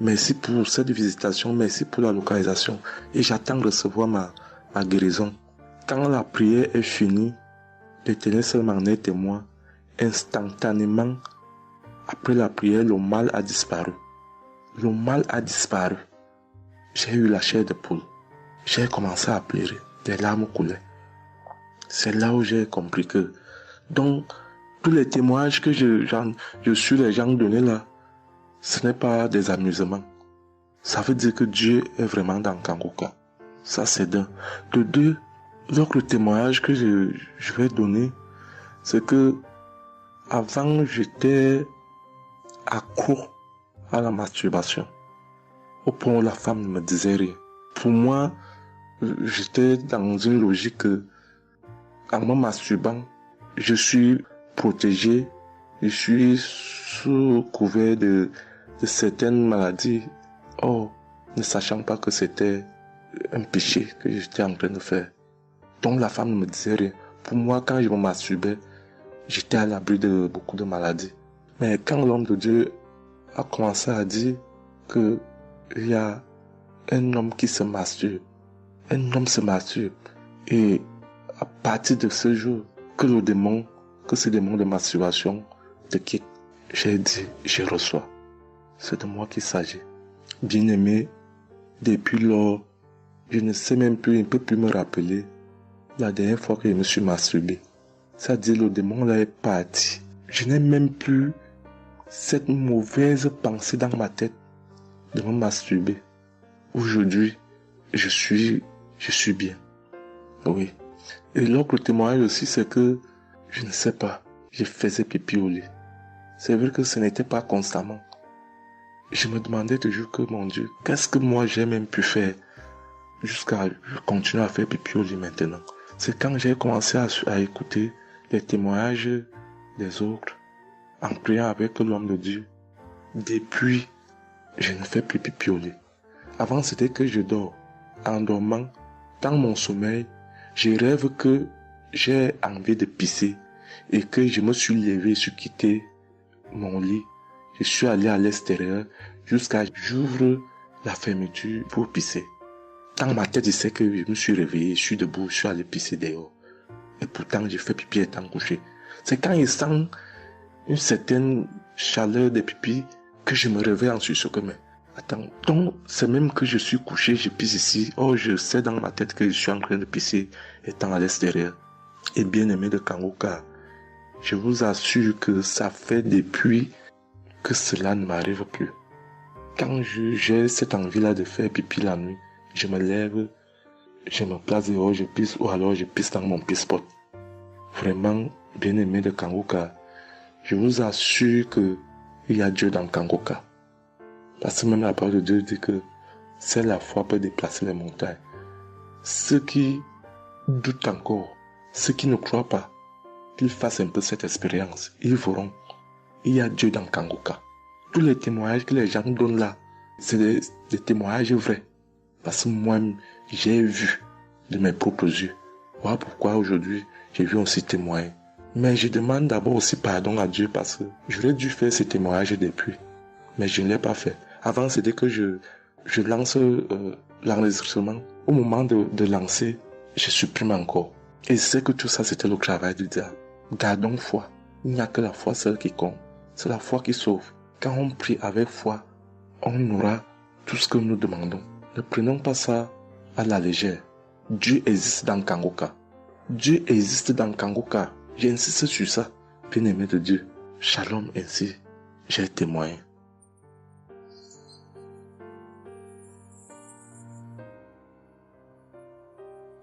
Merci pour cette visitation, merci pour la localisation. Et j'attends de recevoir ma guérison. Quand la prière est finie, l'Éternel seulement est témoin. Instantanément, après la prière, le mal a disparu. J'ai eu la chair de poule. J'ai commencé à pleurer. des larmes coulaient. C'est là où j'ai compris que, donc, tous les témoignages que je suis les gens donner là, ce n'est pas des amusements. Ça veut dire que Dieu est vraiment dans Kangoka. Ça, c'est d'un. De deux, l'autre témoignage que je vais donner, c'est que avant, j'étais accro à la masturbation. Au point où la femme ne me disait rien. Pour moi, j'étais dans une logique que, en me masturbant, je suis protégé, je suis sous couvert de certaines maladies. Oh, ne sachant pas que c'était un péché que j'étais en train de faire. Donc la femme ne me disait rien. Pour moi, quand je me masturbais, j'étais à l'abri de beaucoup de maladies. Mais quand l'homme de Dieu a commencé à dire que il y a un homme qui se masturbe, un homme se masturbe, et à partir de ce jour, que ce démon de masturbation te quitte, j'ai dit, je reçois. C'est de moi qu'il s'agit. Bien-aimé, depuis lors, je ne sais même plus, je ne peux plus me rappeler la dernière fois que je me suis masturbé. C'est-à-dire, le démon là est parti. Je n'ai même plus cette mauvaise pensée dans ma tête de me masturber. Aujourd'hui, je suis bien. Oui. Et l'autre témoignage aussi, c'est que, je ne sais pas, je faisais pipi au lit. C'est vrai que ce n'était pas constamment. Je me demandais toujours que, mon Dieu, qu'est-ce que moi j'ai même pu faire jusqu'à continuer à faire pipi au lit maintenant. C'est quand j'ai commencé à écouter les témoignages des autres, en priant avec l'homme de Dieu. Depuis, je ne fais plus pipi au lit. Avant, c'était que je dors. En dormant, dans mon sommeil, je rêve que j'ai envie de pisser et que je me suis levé, je suis quitté mon lit. Je suis allé à l'extérieur jusqu'à j'ouvre la fermeture pour pisser. Dans ma tête, je sais que je me suis réveillé, je suis debout, je suis allé pisser dehors. Et pourtant, j'ai fait pipi étant couché. C'est quand je sens une certaine chaleur de pipi que je me réveille en sursaut. Mais attends, donc c'est même que je suis couché, je pisse ici. Oh, je sais dans ma tête que je suis en train de pisser étant à l'extérieur. Et bien aimé de Kangoka, je vous assure que ça fait depuis que cela ne m'arrive plus. Quand j'ai cette envie-là de faire pipi la nuit, je me lève, je me place dehors, je pisse, ou alors je pisse dans mon pisse-pot. Vraiment, bien aimé de Kangoka, je vous assure que il y a Dieu dans Kangoka. Parce que même la parole de Dieu dit que c'est la foi peut déplacer les montagnes. Ceux qui doutent encore, ceux qui ne croient pas, qu'ils fassent un peu cette expérience, ils verront. Il y a Dieu dans Kangoka. Tous les témoignages que les gens donnent là, c'est des témoignages vrais. Parce que moi, j'ai vu de mes propres yeux. Voilà pourquoi aujourd'hui, j'ai vu aussi témoigner. Mais je demande d'abord aussi pardon à Dieu parce que j'aurais dû faire ces témoignages depuis. Mais je ne l'ai pas fait. Avant, c'était que je lance l'enregistrement. Au moment de lancer, je supprime encore. Et je sais que tout ça, c'était le travail du diable. Gardons foi. Il n'y a que la foi seule qui compte. C'est la foi qui sauve. Quand on prie avec foi, on aura tout ce que nous demandons. Ne prenons pas ça à la légère. Dieu existe dans Kangoka. Dieu existe dans Kangoka. J'insiste sur ça. Bien-aimé de Dieu. Shalom ainsi. J'ai témoigné.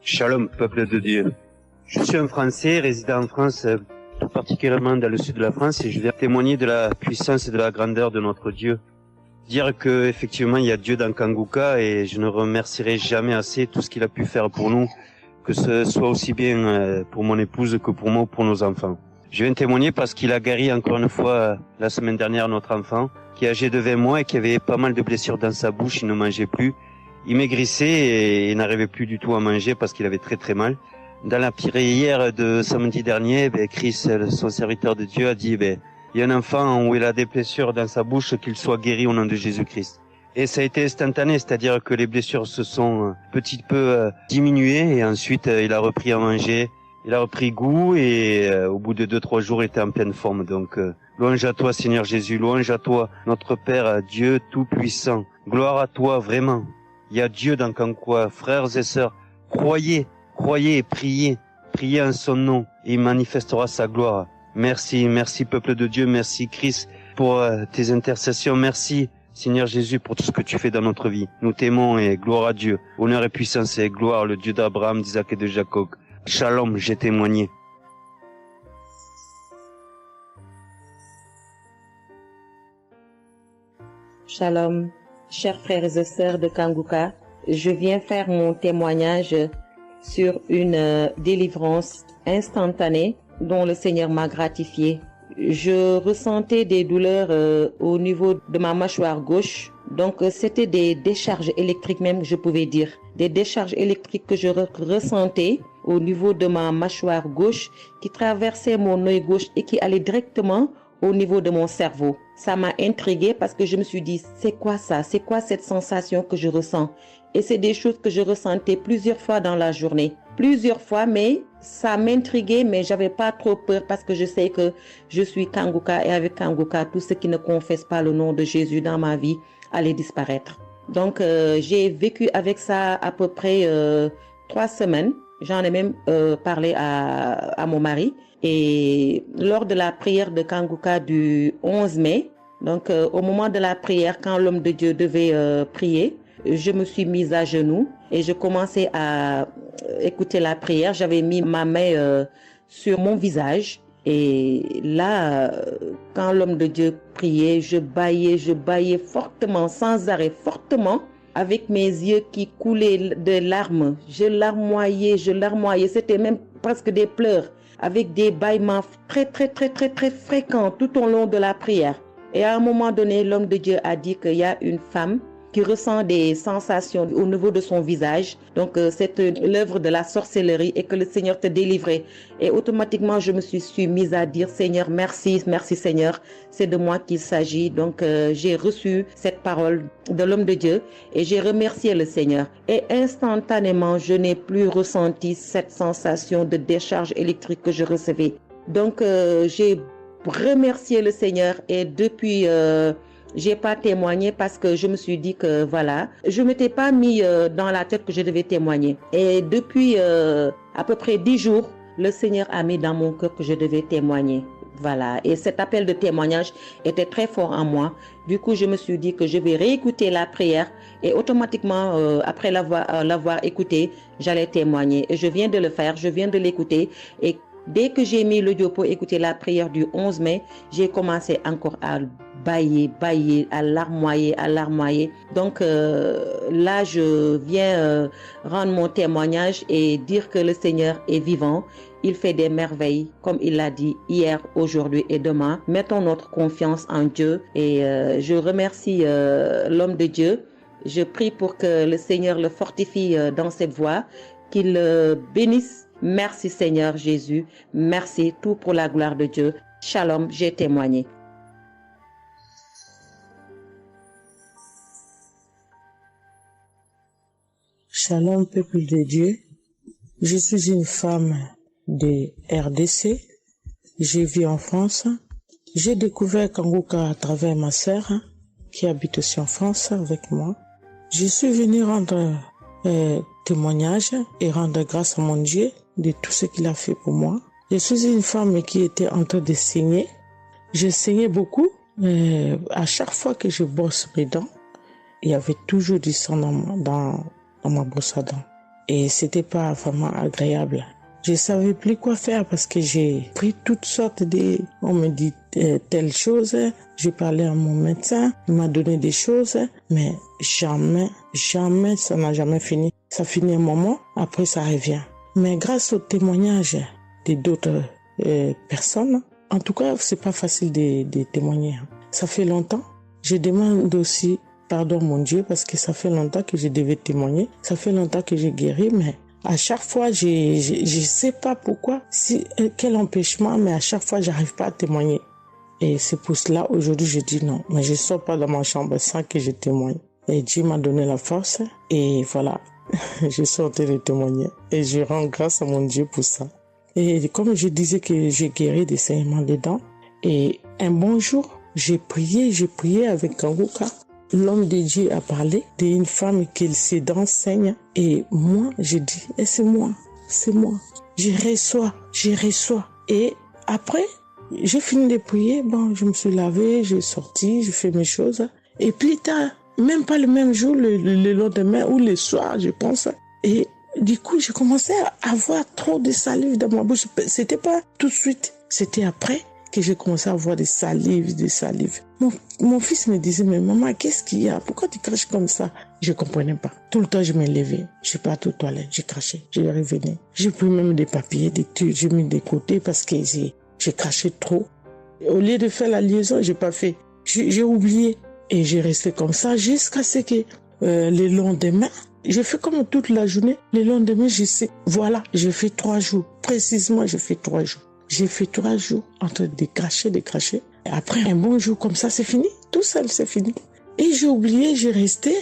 Shalom, peuple de Dieu. Je suis un Français résidant en France, tout particulièrement dans le sud de la France, et je viens témoigner de la puissance et de la grandeur de notre Dieu. Dire que effectivement il y a Dieu dans Kangoka, et je ne remercierai jamais assez tout ce qu'il a pu faire pour nous, que ce soit aussi bien pour mon épouse que pour moi ou pour nos enfants. Je viens témoigner parce qu'il a guéri encore une fois la semaine dernière notre enfant, qui est âgé de 20 mois et qui avait pas mal de blessures dans sa bouche, il ne mangeait plus. Il maigrissait et n'arrivait plus du tout à manger parce qu'il avait très très mal. Dans la prière de samedi dernier, Chris, son serviteur de Dieu, a dit il y a un enfant où il a des blessures dans sa bouche, qu'il soit guéri au nom de Jésus-Christ. Et ça a été instantané, c'est-à-dire que les blessures se sont petit peu diminuées et ensuite il a repris à manger, il a repris goût et au bout de 2-3 jours il était en pleine forme. Donc louange à toi Seigneur Jésus, louange à toi notre Père Dieu Tout-Puissant. Gloire à toi vraiment. Il y a Dieu dans Kangoka, frères et sœurs, croyez Croyez et priez. Priez en son nom et il manifestera sa gloire. Merci, merci peuple de Dieu, merci Christ pour tes intercessions. Merci Seigneur Jésus pour tout ce que tu fais dans notre vie. Nous t'aimons et gloire à Dieu. Honneur et puissance et gloire, le Dieu d'Abraham, d'Isaac et de Jacob. Shalom, j'ai témoigné. Shalom, chers frères et sœurs de Kanguka. Je viens faire mon témoignage sur une délivrance instantanée dont le Seigneur m'a gratifié. Je ressentais des douleurs au niveau de ma mâchoire gauche. Donc c'était des décharges électriques même, je pouvais dire. Des décharges électriques que je ressentais au niveau de ma mâchoire gauche qui traversaient mon œil gauche et qui allaient directement au niveau de mon cerveau. Ça m'a intriguée parce que je me suis dit, c'est quoi ça? C'est quoi cette sensation que je ressens? Et c'est des choses que je ressentais plusieurs fois dans la journée. Plusieurs fois, mais ça m'intriguait, mais j'avais pas trop peur parce que je sais que je suis Kanguka et avec Kanguka, tout ce qui ne confesse pas le nom de Jésus dans ma vie allait disparaître. Donc, j'ai vécu avec ça à peu près 3 semaines. J'en ai même parlé à mon mari. Et lors de la prière de Kanguka du 11 mai, donc au moment de la prière, quand l'homme de Dieu devait prier, je me suis mise à genoux et je commençais à écouter la prière. J'avais mis ma main sur mon visage et là, quand l'homme de Dieu priait, je bâillais fortement, sans arrêt, fortement, avec mes yeux qui coulaient de larmes. Je larmoyais. C'était même presque des pleurs, avec des bâillements très fréquents tout au long de la prière. Et à un moment donné, l'homme de Dieu a dit qu'il y a une femme qui ressent des sensations au niveau de son visage. Donc, c'est l'œuvre de la sorcellerie et que le Seigneur te délivrait. Et automatiquement, je me suis mise à dire, Seigneur, merci Seigneur, c'est de moi qu'il s'agit. Donc, j'ai reçu cette parole de l'homme de Dieu et j'ai remercié le Seigneur. Et instantanément, je n'ai plus ressenti cette sensation de décharge électrique que je recevais. Donc, j'ai remercié le Seigneur et depuis... j'ai pas témoigné parce que je me suis dit que voilà, je m'étais pas mis dans la tête que je devais témoigner. Et depuis à peu près 10 jours, le Seigneur a mis dans mon cœur que je devais témoigner. Voilà. Et cet appel de témoignage était très fort en moi. Du coup, je me suis dit que je vais réécouter la prière et automatiquement, après l'avoir écouté, j'allais témoigner. Et je viens de le faire, je viens de l'écouter et dès que j'ai mis l'audio pour écouter la prière du 11 mai, j'ai commencé encore à bâiller, à larmoyer. Donc là, je viens rendre mon témoignage et dire que le Seigneur est vivant. Il fait des merveilles, comme il l'a dit hier, aujourd'hui et demain. Mettons notre confiance en Dieu et je remercie l'homme de Dieu. Je prie pour que le Seigneur le fortifie dans cette voie, qu'il bénisse. Merci Seigneur Jésus, merci, tout pour la gloire de Dieu. Shalom, j'ai témoigné. Shalom, peuple de Dieu. Je suis une femme de RDC. Je vis en France. J'ai découvert Kanguka à travers ma sœur qui habite aussi en France avec moi. Je suis venue rendre témoignage et rendre grâce à mon Dieu de tout ce qu'il a fait pour moi. Je suis une femme qui était en train de saigner. Je saignais beaucoup. À chaque fois que je brosse mes dents, il y avait toujours du sang dans ma brosse à dents. Et c'était pas vraiment agréable. Je savais plus quoi faire parce que j'ai pris toutes sortes on me dit telle chose. J'ai parlé à mon médecin, il m'a donné des choses, mais jamais, ça n'a jamais fini. Ça finit un moment, après ça revient. Mais grâce au témoignage de d'autres personnes, en tout cas, c'est pas facile de témoigner. Ça fait longtemps. Je demande aussi pardon, mon Dieu, parce que ça fait longtemps que je devais témoigner. Ça fait longtemps que j'ai guéri, mais à chaque fois, je sais pas pourquoi, quel empêchement, mais à chaque fois, j'arrive pas à témoigner. Et c'est pour cela, aujourd'hui, je dis non, mais je sors pas de ma chambre sans que je témoigne. Et Dieu m'a donné la force, et voilà, je suis en train de témoigner. Et je rends grâce à mon Dieu pour ça. Et comme je disais que j'ai guéri des saignements des dents, et un bon jour, j'ai prié avec Kanguka. L'homme de Dieu a parlé d'une femme qui ses dents saignent. Et moi, j'ai dit, et c'est moi. c'est moi. Je reçois. Et après, j'ai fini de prier, bon, je me suis lavé, j'ai sorti, j'ai fait mes choses. Et plus tard, même pas le même jour, le lendemain ou le soir, je pense. Et du coup, j'ai commencé à avoir trop de salive dans ma bouche. C'était pas tout de suite, c'était après que j'ai commencé à avoir des salives. Mon fils me disait, mais maman, qu'est-ce qu'il y a? Pourquoi tu craches comme ça? Je comprenais pas. Tout le temps, je me levais. Je suis partie aux toilettes, j'ai craché, je revenais. J'ai pris même des papiers, des trucs, j'ai mis de côté parce que j'ai craché trop. Au lieu de faire la liaison, j'ai pas fait. J'ai oublié. Et j'ai resté comme ça jusqu'à ce que le lendemain, j'ai fait comme toute la journée. Le lendemain, je sais, voilà, j'ai fait 3 jours. Précisément, j'ai fait 3 jours. J'ai fait 3 jours en train de cracher. Et après, un bon jour comme ça, c'est fini. Tout seul, c'est fini. Et j'ai oublié, j'ai resté.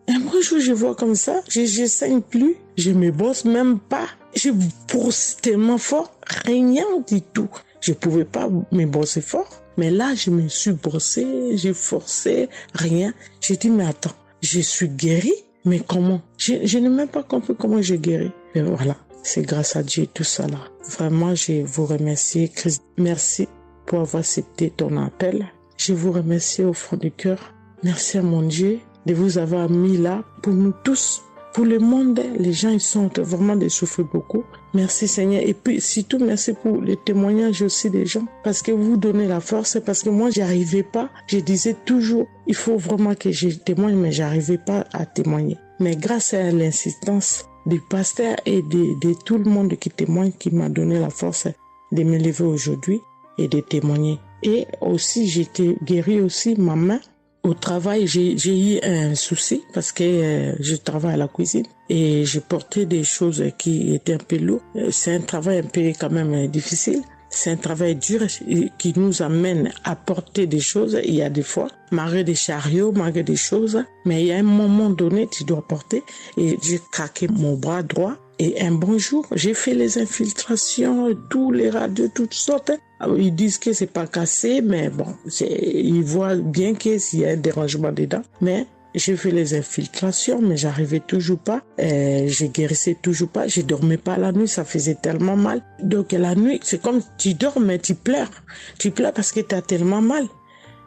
Un bon jour, je vois comme ça, je saigne plus. Je me bosse même pas. Je brosse tellement fort, rien du tout. Je pouvais pas me bosser fort. Mais là, je me suis brossé, j'ai forcé, rien. J'ai dit, mais attends, je suis guérie, mais comment? Je n'ai même pas compris comment j'ai guéri. Mais voilà, c'est grâce à Dieu tout ça là. Vraiment, je vous remercie, Christ. Merci pour avoir accepté ton appel. Je vous remercie au fond du cœur. Merci à mon Dieu de vous avoir mis là pour nous tous. Pour le monde, les gens, ils sont vraiment de souffrir beaucoup. Merci Seigneur. Et puis, surtout, merci pour les témoignages aussi des gens. Parce que vous donnez la force. Parce que moi, j'y arrivais pas. Je disais toujours, il faut vraiment que je témoigne, mais j'arrivais pas à témoigner. Mais grâce à l'insistance du pasteur et de tout le monde qui témoigne, qui m'a donné la force de me lever aujourd'hui et de témoigner. Et aussi, j'étais guérie aussi, ma main. Au travail, j'ai eu un souci parce que je travaille à la cuisine et j'ai porté des choses qui étaient un peu lourdes. C'est un travail un peu quand même difficile. C'est un travail dur qui nous amène à porter des choses. Il y a des fois, malgré des chariots, malgré des choses, mais il y a un moment donné, tu dois porter. Et j'ai craqué mon bras droit. Et un bon jour, j'ai fait les infiltrations, tous les radios, toutes sortes. Alors, ils disent que c'est pas cassé, mais bon, ils voient bien qu'il y a un dérangement dedans. Mais j'ai fait les infiltrations, mais j'arrivais toujours pas. Je guérissais toujours pas. Je dormais pas la nuit, ça faisait tellement mal. Donc la nuit, c'est comme tu dors, mais tu pleures. Tu pleures parce que tu as tellement mal.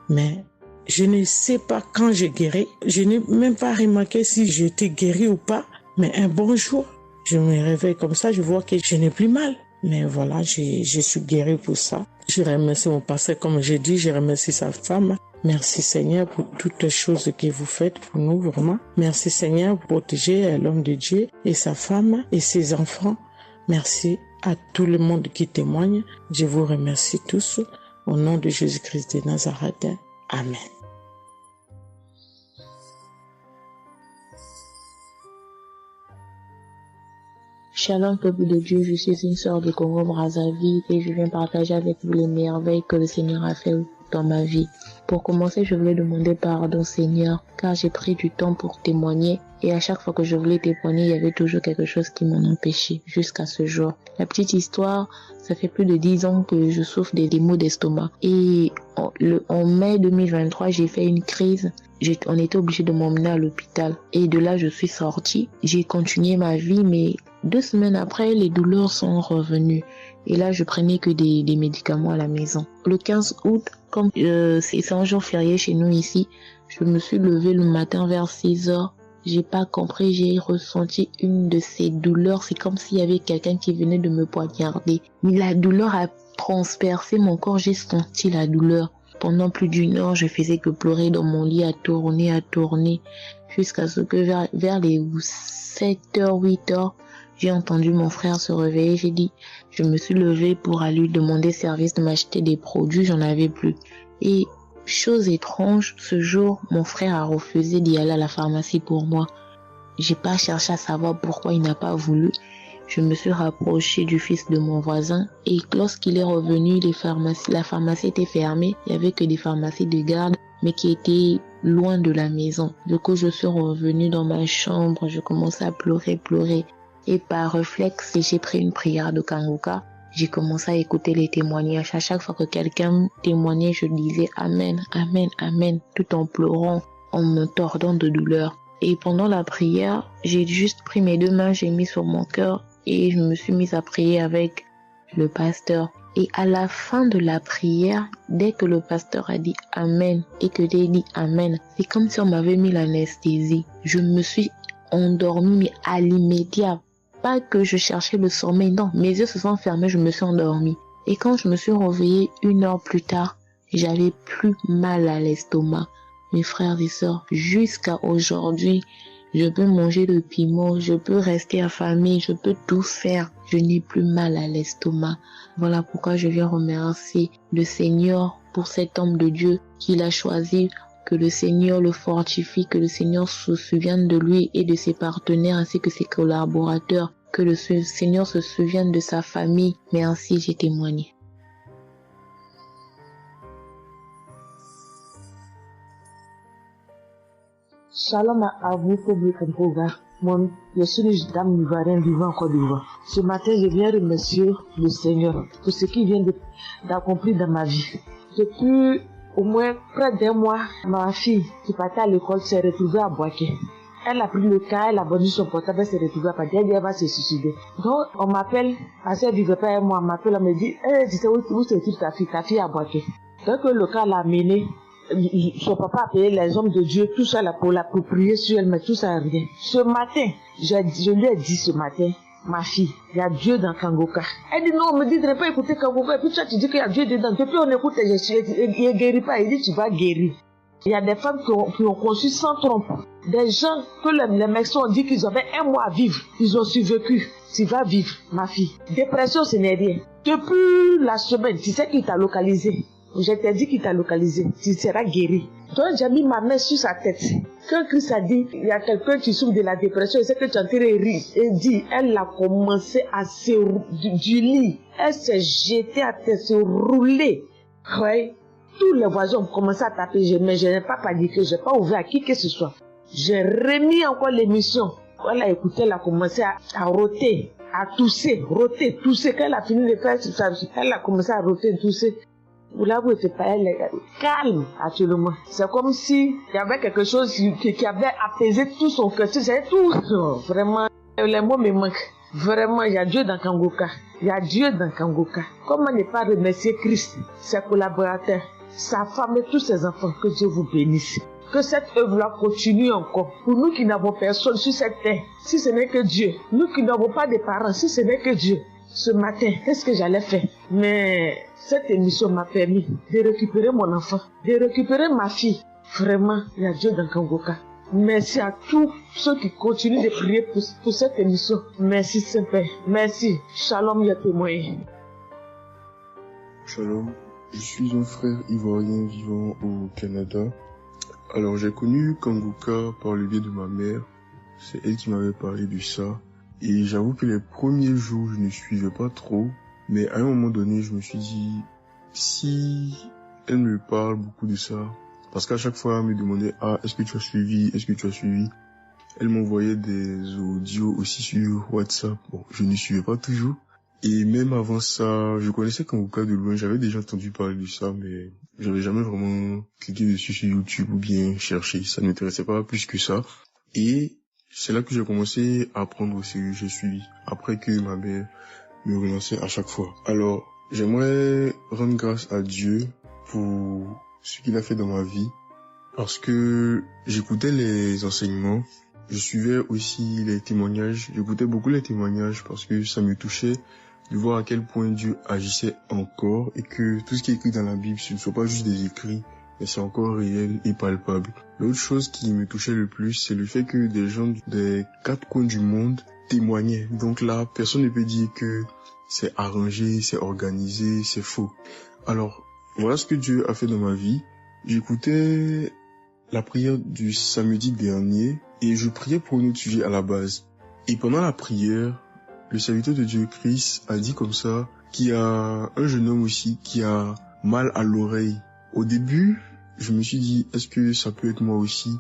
Mais je ne sais pas quand j'ai guéri. Je n'ai même pas remarqué si j'étais guéri ou pas. Mais un bon jour, je me réveille comme ça, je vois que je n'ai plus mal. Mais voilà, je suis guérie pour ça. Je remercie mon pasteur, comme j'ai dit, je remercie sa femme. Merci Seigneur pour toutes les choses que vous faites pour nous, vraiment. Merci Seigneur pour protéger l'homme de Dieu et sa femme et ses enfants. Merci à tout le monde qui témoigne. Je vous remercie tous. Au nom de Jésus-Christ de Nazareth. Amen. Shalom peuple de Dieu, je suis une sœur de Congo-Brazzaville et je viens partager avec vous les merveilles que le Seigneur a fait dans ma vie. Pour commencer, je voulais demander pardon Seigneur, car j'ai pris du temps pour témoigner et à chaque fois que je voulais témoigner, il y avait toujours quelque chose qui m'en empêchait jusqu'à ce jour. La petite histoire, ça fait plus de 10 ans que je souffre des maux d'estomac et en mai 2023, j'ai fait une crise. On était obligé de m'emmener à l'hôpital et de là, je suis sortie. J'ai continué ma vie, mais 2 semaines après, les douleurs sont revenues. Et là, je prenais que des médicaments à la maison. Le 15 août, comme c'est un jour férié chez nous ici, je me suis levée le matin vers 6 heures. J'ai pas compris, j'ai ressenti une de ces douleurs. C'est comme s'il y avait quelqu'un qui venait de me poignarder. Mais la douleur a transpercé mon corps, j'ai senti la douleur. Pendant plus d'1 heure, je faisais que pleurer dans mon lit, à tourner, jusqu'à ce que vers les 7h, 8h, j'ai entendu mon frère se réveiller. J'ai dit, je me suis levée pour aller lui demander service de m'acheter des produits, j'en avais plus. Et chose étrange, ce jour, mon frère a refusé d'y aller à la pharmacie pour moi. J'ai pas cherché à savoir pourquoi il n'a pas voulu. Je me suis rapprochée du fils de mon voisin et lorsqu'il est revenu, la pharmacie était fermée. Il y avait que des pharmacies de garde, mais qui étaient loin de la maison. Du coup, je suis revenue dans ma chambre, je commençais à pleurer. Et par réflexe, j'ai pris une prière de Kanguka. J'ai commencé à écouter les témoignages. À chaque fois que quelqu'un témoignait, je disais Amen, Amen, Amen, tout en pleurant, en me tordant de douleur. Et pendant la prière, j'ai juste pris mes 2 mains, j'ai mis sur mon cœur et je me suis mise à prier avec le pasteur. Et à la fin de la prière, dès que le pasteur a dit Amen et que j'ai dit Amen, c'est comme si on m'avait mis l'anesthésie. Je me suis endormie, mais à l'immédiat. Pas que je cherchais le sommeil, non. Mes yeux se sont fermés, je me suis endormie. Et quand je me suis réveillée 1 heure plus tard, j'avais plus mal à l'estomac. Mes frères et sœurs, jusqu'à aujourd'hui, je peux manger le piment, je peux rester affamée, je peux tout faire. Je n'ai plus mal à l'estomac. Voilà pourquoi je viens remercier le Seigneur pour cet homme de Dieu qu'il a choisi, que le Seigneur le fortifie, que le Seigneur se souvienne de lui et de ses partenaires ainsi que ses collaborateurs, que le Seigneur se souvienne de sa famille. Mais ainsi j'ai témoigné. Shalom à vous, public en programme. Moi, je suis une dame ivoirienne vivant en Côte d'Ivoire. Ce matin, je viens remercier le Seigneur pour ce qu'il vient d'accomplir dans ma vie. Depuis au moins près d'1 mois, ma fille qui partait à l'école s'est retrouvée à Boaké. Elle a pris le cas, elle a vendu son portable, elle s'est retrouvée à Paris, elle va se suicider. Donc, on m'appelle, parce qu'elle vivait pas avec moi, on m'appelle, on me dit, tu sais où se trouve ta fille à Boaké. Donc, le cas l'a amenée. Son papa a payé les hommes de Dieu, tout ça là pour prier sur elle, mais tout ça rien. Ce matin, je lui ai dit ce matin, ma fille, il y a Dieu dans Kangoka. Elle dit non, on me dit de ne pas écouter Kangoka, et puis toi tu dis qu'il y a Dieu dedans. Depuis on écoute, il ne guérit pas, il dit tu vas guérir. Il y a des femmes qui ont conçu sans trompe. Des gens que les médecins ont dit qu'ils avaient 1 mois à vivre, ils ont survécu. Tu vas vivre, ma fille. Dépression, ce n'est rien. Depuis la semaine, tu sais qui t'a localisé. Je t'ai dit qu'il t'a localisé, tu seras guéri. Donc j'ai mis ma main sur sa tête. Quand Christ a dit, il y a quelqu'un qui souffre de la dépression, et c'est que tu es en train de rire. Et dit, elle a commencé à se du lit. Elle s'est jetée à terre, se rouler. Oui. Tous les voisins ont commencé à taper, mais je n'ai pas paniqué, je n'ai pas ouvert à qui que ce soit. J'ai remis encore l'émission. Elle a écouté, elle a commencé à roter, à tousser, roter, tousser. Quand elle a fini de faire ça, elle a commencé à roter, tousser. Vous l'avez été pas, elle est calme actuellement. C'est comme si il y avait quelque chose qui avait apaisé tout son cœur. C'est tout. Non, vraiment, les mots me manquent. Vraiment, il y a Dieu dans Kangoka. Il y a Dieu dans Kangoka. Comment ne pas remercier Christ, ses collaborateurs, sa femme et tous ses enfants. Que Dieu vous bénisse. Que cette œuvre-là continue encore. Pour nous qui n'avons personne sur cette terre, si ce n'est que Dieu. Nous qui n'avons pas de parents, si ce n'est que Dieu. Ce matin, qu'est-ce que j'allais faire? Mais cette émission m'a permis de récupérer mon enfant, de récupérer ma fille. Vraiment, il y a Dieu dans Kangoka. Merci à tous ceux qui continuent de prier pour cette émission. Merci Saint-Père. Merci. Shalom, ya témoin. Shalom. Je suis un frère ivoirien vivant au Canada. Alors, j'ai connu Kangoka par le biais de ma mère. C'est elle qui m'avait parlé de ça. Et j'avoue que les premiers jours, je ne suivais pas trop. Mais à un moment donné, je me suis dit, si elle me parle beaucoup de ça, parce qu'à chaque fois, elle me demandait, est-ce que tu as suivi, elle m'envoyait des audios aussi sur WhatsApp. Bon, je ne suivais pas toujours. Et même avant ça, je connaissais Kangoka de loin, j'avais déjà entendu parler de ça, mais j'avais jamais vraiment cliqué dessus sur YouTube ou bien cherché. Ça ne m'intéressait pas plus que ça. Et c'est là que j'ai commencé à apprendre au sérieux, j'ai suivi. Après que ma mère me relançait à chaque fois. Alors, j'aimerais rendre grâce à Dieu pour ce qu'il a fait dans ma vie. Parce que j'écoutais les enseignements. Je suivais aussi les témoignages. J'écoutais beaucoup les témoignages parce que ça me touchait de voir à quel point Dieu agissait encore et que tout ce qui est écrit dans la Bible, ce ne soit pas juste des écrits, mais c'est encore réel et palpable. L'autre chose qui me touchait le plus, c'est le fait que des gens des 4 coins du monde témoignaient. Donc là, personne ne peut dire que c'est arrangé, c'est organisé, c'est faux. Alors, voilà ce que Dieu a fait dans ma vie. J'écoutais la prière du samedi dernier et je priais pour un autre sujet à la base. Et pendant la prière, le serviteur de Dieu, Christ, a dit comme ça qu'il y a un jeune homme aussi qui a mal à l'oreille. Au début, je me suis dit, est-ce que ça peut être moi aussi?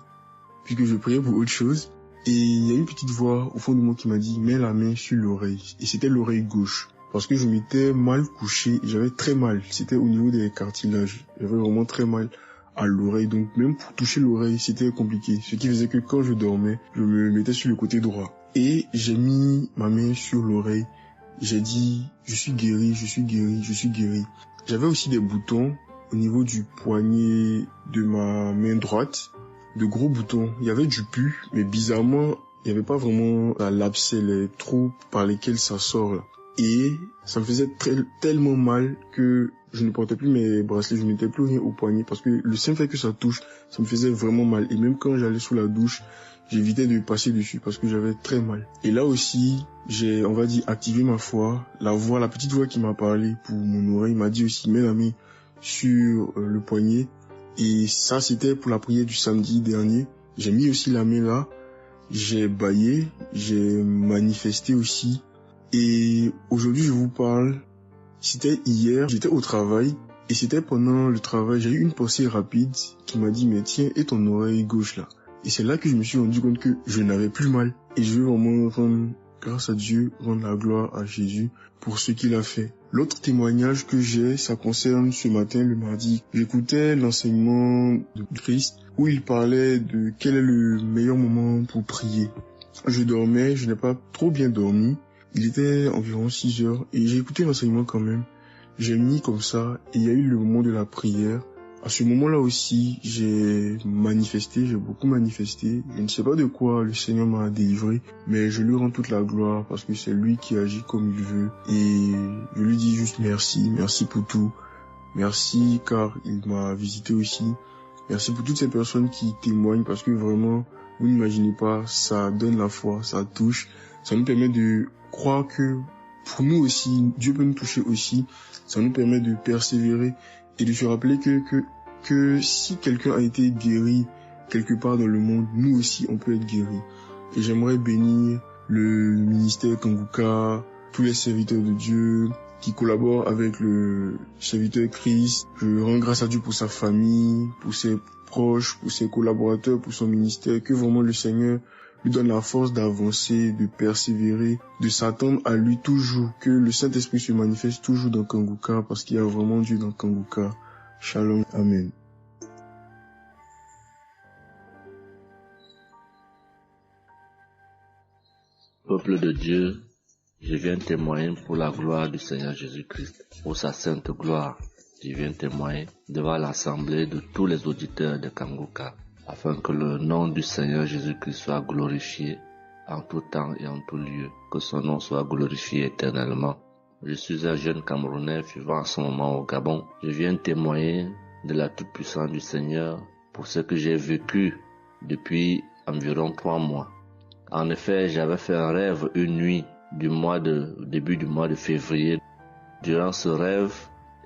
Puisque je priais pour autre chose. Et il y a une petite voix au fond de moi qui m'a dit, mets la main sur l'oreille. Et c'était l'oreille gauche. Parce que je m'étais mal couché, j'avais très mal. C'était au niveau des cartilages. J'avais vraiment très mal à l'oreille. Donc même pour toucher l'oreille, c'était compliqué. Ce qui faisait que quand je dormais, je me mettais sur le côté droit. Et j'ai mis ma main sur l'oreille. J'ai dit, je suis guéri, je suis guéri, je suis guéri. J'avais aussi des boutons au niveau du poignet de ma main droite. De gros boutons. Il y avait du pus, mais bizarrement, il n'y avait pas vraiment l'abcès, les trous par lesquels ça sort là. Et ça me faisait tellement mal que je ne portais plus mes bracelets, je ne mettais plus rien au poignet parce que le simple fait que ça touche, ça me faisait vraiment mal. Et même quand j'allais sous la douche, j'évitais de passer dessus parce que j'avais très mal. Et là aussi, j'ai, on va dire, activé ma foi. La petite voix qui m'a parlé pour mon oreille m'a dit aussi, mets la main sur le poignet. Et ça, c'était pour la prière du samedi dernier. J'ai mis aussi la main là. J'ai bâillé, j'ai manifesté aussi. Et aujourd'hui, je vous parle, c'était hier, j'étais au travail. Et c'était pendant le travail, j'ai eu une pensée rapide qui m'a dit, mais tiens, et ton oreille gauche là. Et c'est là que je me suis rendu compte que je n'avais plus mal. Et je veux vraiment rendre grâce à Dieu, rendre la gloire à Jésus pour ce qu'il a fait. L'autre témoignage que j'ai, ça concerne ce matin, le mardi. J'écoutais l'enseignement de Christ où il parlait de quel est le meilleur moment pour prier. Je dormais, je n'ai pas trop bien dormi. Il était environ 6 heures et j'ai écouté l'enseignement quand même. J'ai mis comme ça et il y a eu le moment de la prière. À ce moment-là aussi, j'ai beaucoup manifesté. Je ne sais pas de quoi le Seigneur m'a délivré, mais je lui rends toute la gloire parce que c'est lui qui agit comme il veut. Et je lui dis juste merci pour tout. Merci car il m'a visité aussi. Merci pour toutes ces personnes qui témoignent parce que vraiment, vous n'imaginez pas, ça donne la foi, ça touche. Ça nous permet de croire que pour nous aussi, Dieu peut nous toucher aussi. Ça nous permet de persévérer et de se rappeler que si quelqu'un a été guéri quelque part dans le monde, nous aussi on peut être guéris. Et j'aimerais bénir le ministère Kanguka, tous les serviteurs de Dieu qui collaborent avec le serviteur Christ. Je rends grâce à Dieu pour sa famille, pour ses proches, pour ses collaborateurs, pour son ministère, que vraiment le Seigneur lui donne la force d'avancer, de persévérer, de s'attendre à lui toujours, que le Saint-Esprit se manifeste toujours dans Kanguka parce qu'il y a vraiment Dieu dans Kanguka. Shalom, Amen. Peuple de Dieu, je viens témoigner pour la gloire du Seigneur Jésus-Christ, pour sa sainte gloire. Je viens témoigner devant l'assemblée de tous les auditeurs de Kanguka, afin que le nom du Seigneur Jésus-Christ soit glorifié en tout temps et en tout lieu, que son nom soit glorifié éternellement. Je suis un jeune Camerounais vivant en ce moment au Gabon. Je viens témoigner de la toute-puissance du Seigneur pour ce que j'ai vécu depuis environ 3 mois. En effet, j'avais fait un rêve une nuit début du mois de février. Durant ce rêve,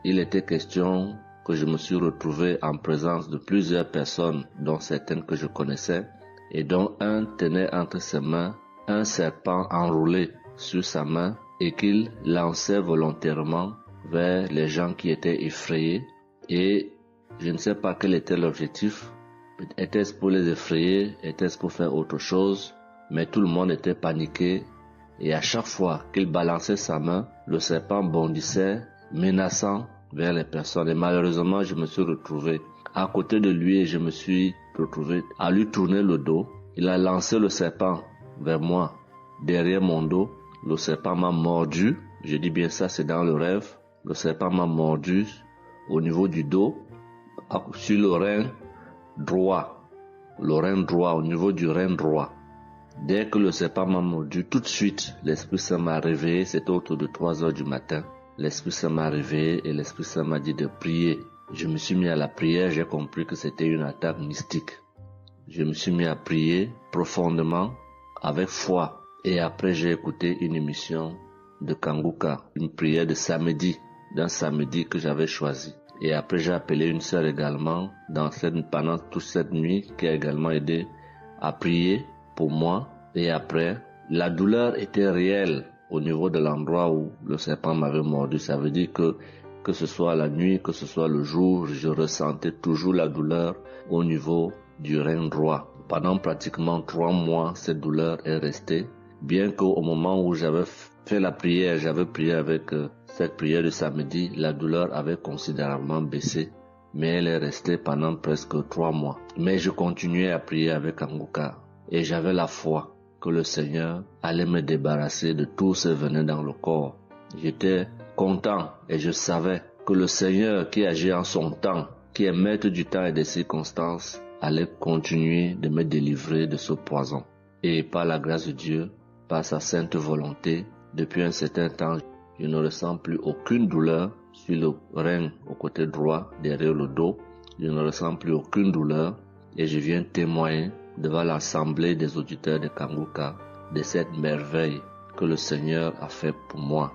il était question que je me suis retrouvé en présence de plusieurs personnes, dont certaines que je connaissais, et dont un tenait entre ses mains un serpent enroulé sur sa main et qu'il lançait volontairement vers les gens qui étaient effrayés. Et je ne sais pas quel était l'objectif. Était-ce pour les effrayer? Était-ce pour faire autre chose? Mais tout le monde était paniqué. Et à chaque fois qu'il balançait sa main, le serpent bondissait, menaçant vers les personnes. Et malheureusement, je me suis retrouvé à côté de lui et je me suis retrouvé à lui tourner le dos. Il a lancé le serpent vers moi, derrière mon dos. Le serpent m'a mordu. Je dis bien ça, c'est dans le rêve. Le serpent m'a mordu au niveau du dos, sur le rein droit. Le rein droit, au niveau du rein droit. Dès que le serpent m'a mordu, tout de suite, l'Esprit Saint m'a réveillé. C'était autour de 3 heures du matin. L'Esprit Saint m'a réveillé et l'Esprit Saint m'a dit de prier. Je me suis mis à la prière, j'ai compris que c'était une attaque mystique. Je me suis mis à prier profondément, avec foi. Et après, j'ai écouté une émission de Kanguka, une prière de samedi, d'un samedi que j'avais choisi. Et après, j'ai appelé une sœur également, pendant toute cette nuit, qui a également aidé à prier pour moi. Et après, la douleur était réelle au niveau de l'endroit où le serpent m'avait mordu. Ça veut dire que ce soit la nuit, que ce soit le jour, je ressentais toujours la douleur au niveau du rein droit. Pendant pratiquement 3 mois, cette douleur est restée. Bien qu'au moment où j'avais fait la prière, j'avais prié avec cette prière de samedi, la douleur avait considérablement baissé. mais elle est restée pendant presque 3 mois. Mais je continuais à prier avec Kanguka et j'avais la foi que le Seigneur allait me débarrasser de tout ce venin dans le corps. J'étais content et je savais que le Seigneur qui agit en son temps, qui est maître du temps et des circonstances, allait continuer de me délivrer de ce poison. Et par la grâce de Dieu, par sa sainte volonté, depuis un certain temps, je ne ressens plus aucune douleur sur le rein au côté droit, derrière le dos. Je ne ressens plus aucune douleur et je viens témoigner devant l'assemblée des auditeurs de Kanguka de cette merveille que le Seigneur a fait pour moi.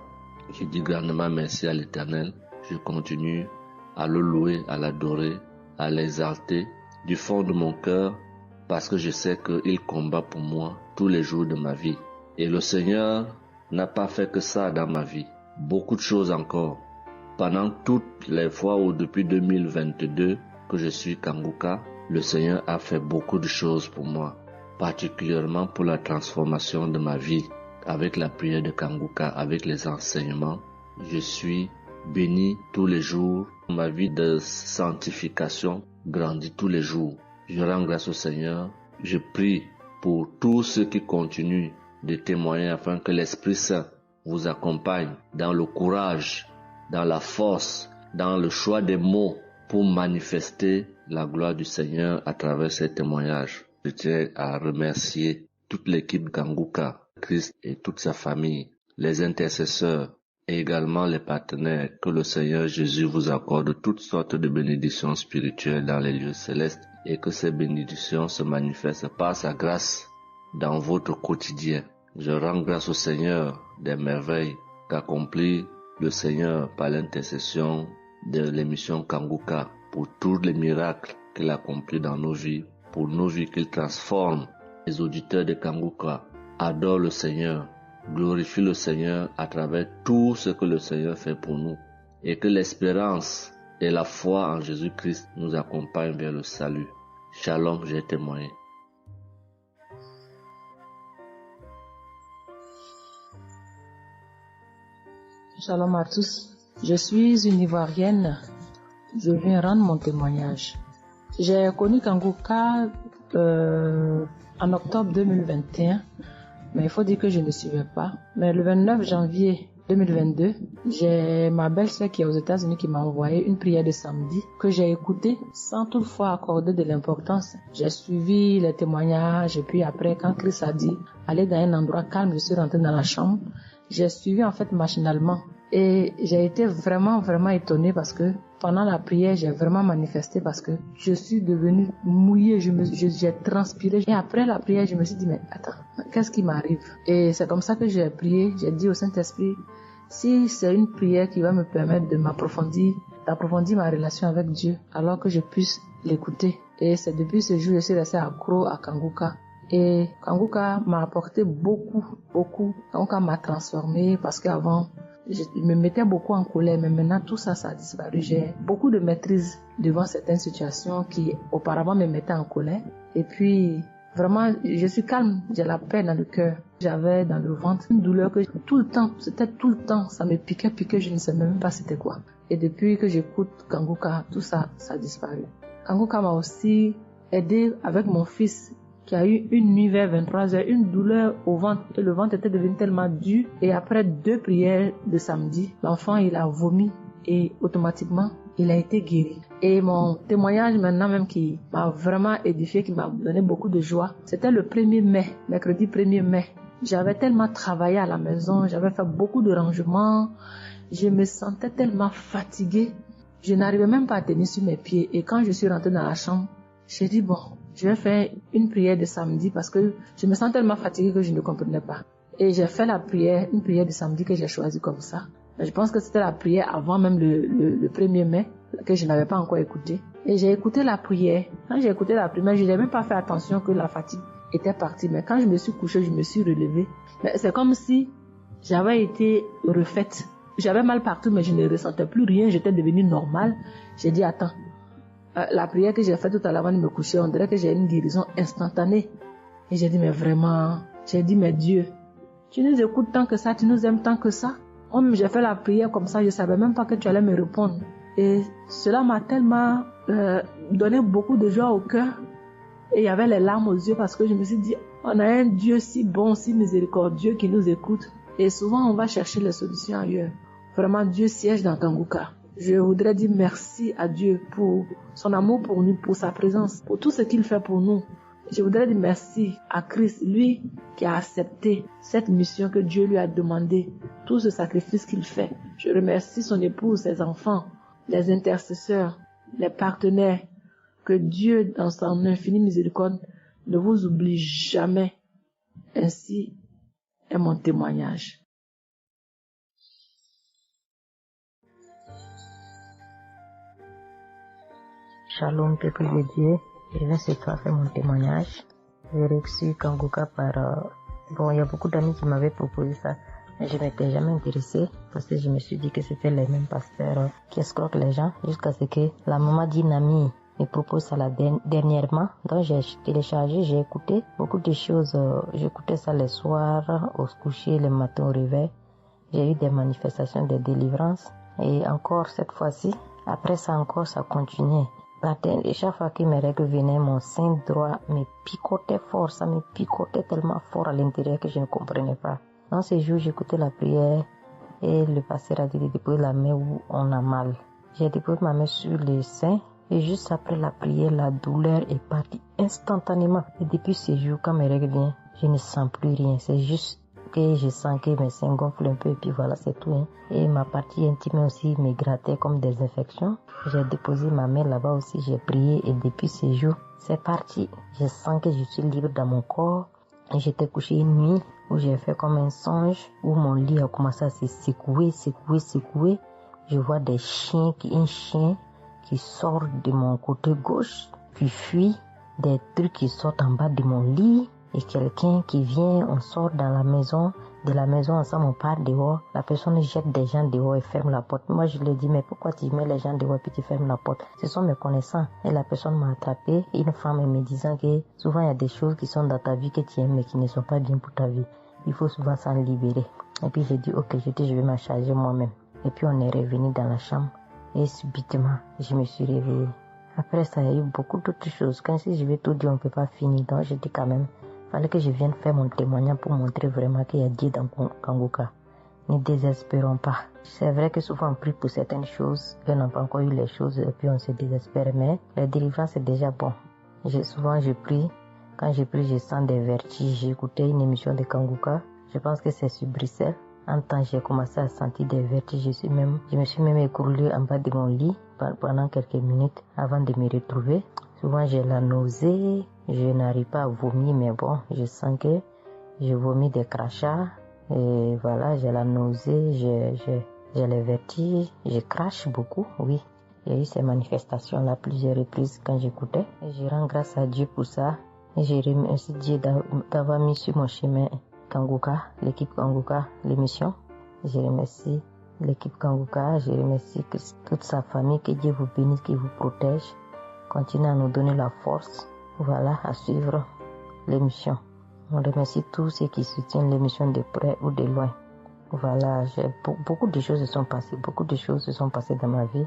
Je dis grandement merci à l'Éternel. Je continue à le louer, à l'adorer, à l'exalter du fond de mon cœur parce que je sais qu'il combat pour moi tous les jours de ma vie. Et le Seigneur n'a pas fait que ça dans ma vie. Beaucoup de choses encore. Pendant toutes les fois où depuis 2022 que je suis Kanguka, le Seigneur a fait beaucoup de choses pour moi, particulièrement pour la transformation de ma vie. Avec la prière de Kanguka, avec les enseignements, je suis béni tous les jours. Ma vie de sanctification grandit tous les jours. Je rends grâce au Seigneur. Je prie pour tous ceux qui continuent de témoigner afin que l'Esprit Saint vous accompagne dans le courage, dans la force, dans le choix des mots pour manifester la gloire du Seigneur à travers ces témoignages. Je tiens à remercier toute l'équipe Kanguka, Christ et toute sa famille, les intercesseurs et également les partenaires. Que le Seigneur Jésus vous accorde toutes sortes de bénédictions spirituelles dans les lieux célestes et que ces bénédictions se manifestent par sa grâce dans votre quotidien. Je rends grâce au Seigneur des merveilles qu'accomplit le Seigneur par l'intercession de l'émission Kanguka pour tous les miracles qu'il accomplit dans nos vies, pour nos vies qu'il transforme. Les auditeurs de Kanguka adorent le Seigneur, glorifient le Seigneur à travers tout ce que le Seigneur fait pour nous et que l'espérance et la foi en Jésus-Christ nous accompagnent vers le salut. Shalom, j'ai témoigné. Shalom à tous. Je suis une Ivoirienne. Je viens rendre mon témoignage. J'ai connu Kanguka en octobre 2021, mais il faut dire que je ne suivais pas. Mais le 29 janvier 2022, j'ai ma belle-sœur qui est aux États-Unis qui m'a envoyé une prière de samedi que j'ai écoutée sans toutefois accorder de l'importance. J'ai suivi les témoignages et puis après, quand Christ a dit aller dans un endroit calme, je suis rentrée dans la chambre. J'ai suivi en fait machinalement et j'ai été vraiment étonnée parce que pendant la prière, j'ai vraiment manifesté parce que je suis devenue mouillée, j'ai transpiré. Et après la prière, je me suis dit, mais attends, qu'est-ce qui m'arrive? Et c'est comme ça que j'ai prié, j'ai dit au Saint-Esprit, si c'est une prière qui va me permettre de d'approfondir ma relation avec Dieu, alors que je puisse l'écouter. Et c'est depuis ce jour que je suis restée accro à Kanguka. Et Kanguka m'a apporté beaucoup. Kanguka m'a transformée parce qu'avant, je me mettais beaucoup en colère, mais maintenant tout ça a disparu. J'ai beaucoup de maîtrise devant certaines situations qui auparavant me mettaient en colère. Et puis, vraiment, je suis calme, j'ai la paix dans le cœur. J'avais dans le ventre une douleur que tout le temps, ça me piquait, je ne sais même pas c'était quoi. Et depuis que j'écoute Kanguka, tout ça a disparu. Kanguka m'a aussi aidé avec mon fils qui a eu une nuit vers 23h, une douleur au ventre, et le ventre était devenu tellement dur. Et après 2 prières de samedi, l'enfant il a vomi et automatiquement il a été guéri. Et mon témoignage maintenant même qui m'a vraiment édifié, qui m'a donné beaucoup de joie, c'était le 1er mai, mercredi 1er mai. J'avais tellement travaillé à la maison, j'avais fait beaucoup de rangements, je me sentais tellement fatiguée, je n'arrivais même pas à tenir sur mes pieds. Et quand je suis rentrée dans la chambre, j'ai dit bon, je vais faire une prière de samedi parce que je me sens tellement fatiguée que je ne comprenais pas. Et j'ai fait une prière de samedi que j'ai choisie comme ça. Mais je pense que c'était la prière avant même le 1er mai que je n'avais pas encore écouté. Et j'ai écouté la prière. Quand j'ai écouté la prière, je n'ai même pas fait attention que la fatigue était partie. Mais quand je me suis couchée, je me suis relevée. Mais c'est comme si j'avais été refaite. J'avais mal partout, mais je ne ressentais plus rien. J'étais devenue normale. J'ai dit, attends. La prière que j'ai faite tout à l'heure avant de me coucher, on dirait que j'ai une guérison instantanée. Et j'ai dit, mais vraiment, mais Dieu, tu nous écoutes tant que ça, tu nous aimes tant que ça. J'ai fait la prière comme ça, je savais même pas que tu allais me répondre. Et cela m'a tellement donné beaucoup de joie au cœur. Et il y avait les larmes aux yeux parce que je me suis dit, on a un Dieu si bon, si miséricordieux qui nous écoute. Et souvent, on va chercher les solutions ailleurs. Vraiment, Dieu siège dans Kanguka. Je voudrais dire merci à Dieu pour son amour pour nous, pour sa présence, pour tout ce qu'il fait pour nous. Je voudrais dire merci à Christ, lui qui a accepté cette mission que Dieu lui a demandé, tout ce sacrifice qu'il fait. Je remercie son épouse, ses enfants, les intercesseurs, les partenaires. Que Dieu, dans son infinie miséricorde, ne vous oublie jamais. Ainsi est mon témoignage. Shalom, peuple de Dieu. Je viens ce soir faire mon témoignage. J'ai reçu Kanguka par... il y a beaucoup d'amis qui m'avaient proposé ça. Mais je m'étais jamais intéressée parce que je me suis dit que c'était les mêmes pasteurs qui escroquent les gens jusqu'à ce que la maman d'une amie me propose ça dernièrement. Donc j'ai téléchargé, j'ai écouté beaucoup de choses. J'écoutais ça les soirs, au coucher, le matin au réveil. J'ai eu des manifestations de délivrance. Et encore cette fois-ci, après ça encore, ça continuait. Et chaque fois que mes règles venaient, mon sein droit me picotait fort. Ça me picotait tellement fort à l'intérieur que je ne comprenais pas. Dans ces jours, j'écoutais la prière et le pasteur a dit de déposer la main où on a mal. J'ai déposé ma main sur le sein et juste après la prière, la douleur est partie instantanément. Et depuis ces jours, quand mes règles viennent, je ne sens plus rien. C'est juste que je sens que mes seins gonflent un peu et puis voilà, c'est tout. Hein. Et ma partie intime aussi me grattait comme des infections. J'ai déposé ma main là-bas aussi, j'ai prié et depuis ces jours, c'est parti. Je sens que je suis libre dans mon corps. Et j'étais couché une nuit où j'ai fait comme un songe, où mon lit a commencé à se secouer. Je vois un chien qui sort de mon côté gauche, qui fuit, des trucs qui sortent en bas de mon lit. Et quelqu'un qui vient, on sort dans la maison, de la maison ensemble, on part dehors. La personne jette des gens dehors et ferme la porte. Moi, je lui ai dit, mais pourquoi tu mets les gens dehors et puis tu fermes la porte? Ce sont mes connaissants. Et la personne m'a attrapé. Une femme me disant que souvent il y a des choses qui sont dans ta vie que tu aimes mais qui ne sont pas bien pour ta vie. Il faut souvent s'en libérer. Et puis j'ai dit, ok, je vais m'en charger moi-même. Et puis on est revenu dans la chambre. Et subitement, je me suis réveillée. Après ça, il y a eu beaucoup d'autres choses. Quand si je vais tout dire, on ne peut pas finir. Donc j'ai dit quand même, fallait que je vienne faire mon témoignage pour montrer vraiment qu'il y a Dieu dans Kanguka. Ne désespérons pas. C'est vrai que souvent on prie pour certaines choses, qu'on n'a pas encore eu les choses et puis on se désespère, mais la délivrance est déjà bon. Souvent je prie, quand je prie je sens des vertiges. J'ai écouté une émission de Kanguka, je pense que c'est sur Bruxelles. En temps j'ai commencé à sentir des vertiges, je me suis même écroulée en bas de mon lit pendant quelques minutes avant de me retrouver. Souvent j'ai la nausée, je n'arrive pas à vomir, mais bon, je sens que je vomis des crachats. Et voilà, j'ai la nausée, j'ai les vertiges, je crache beaucoup, oui. Il y a eu ces manifestations-là plusieurs reprises quand j'écoutais. Et je rends grâce à Dieu pour ça. Et je remercie Dieu d'avoir mis sur mon chemin Kanguka, l'équipe Kanguka, l'émission. Je remercie l'équipe Kanguka, je remercie toute sa famille, que Dieu vous bénisse, qu'il vous protège. Continuez à nous donner la force, voilà, à suivre l'émission. On remercie tous ceux qui soutiennent l'émission de près ou de loin. Voilà, beaucoup de choses se sont passées dans ma vie.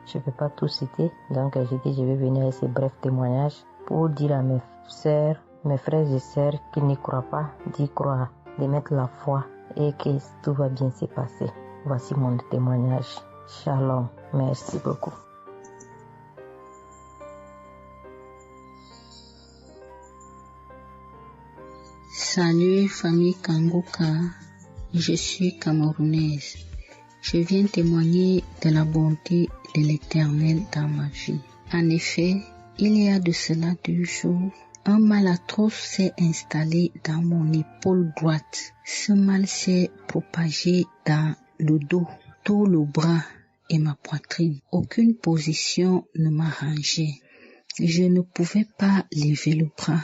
Je ne peux pas tout citer, donc j'ai dit je vais venir avec ces brefs témoignages pour dire à mes sœurs, mes frères et sœurs qui n'y croient pas, d'y croire, de mettre la foi et que tout va bien se passer. Voici mon témoignage. Shalom, merci beaucoup. Salut famille Kanguka, je suis camerounaise. Je viens témoigner de la bonté de l'Éternel dans ma vie. En effet, il y a de cela 2 jours, un mal atroce s'est installé dans mon épaule droite. Ce mal s'est propagé dans le dos, tout le bras et ma poitrine. Aucune position ne m'arrangeait. Je ne pouvais pas lever le bras.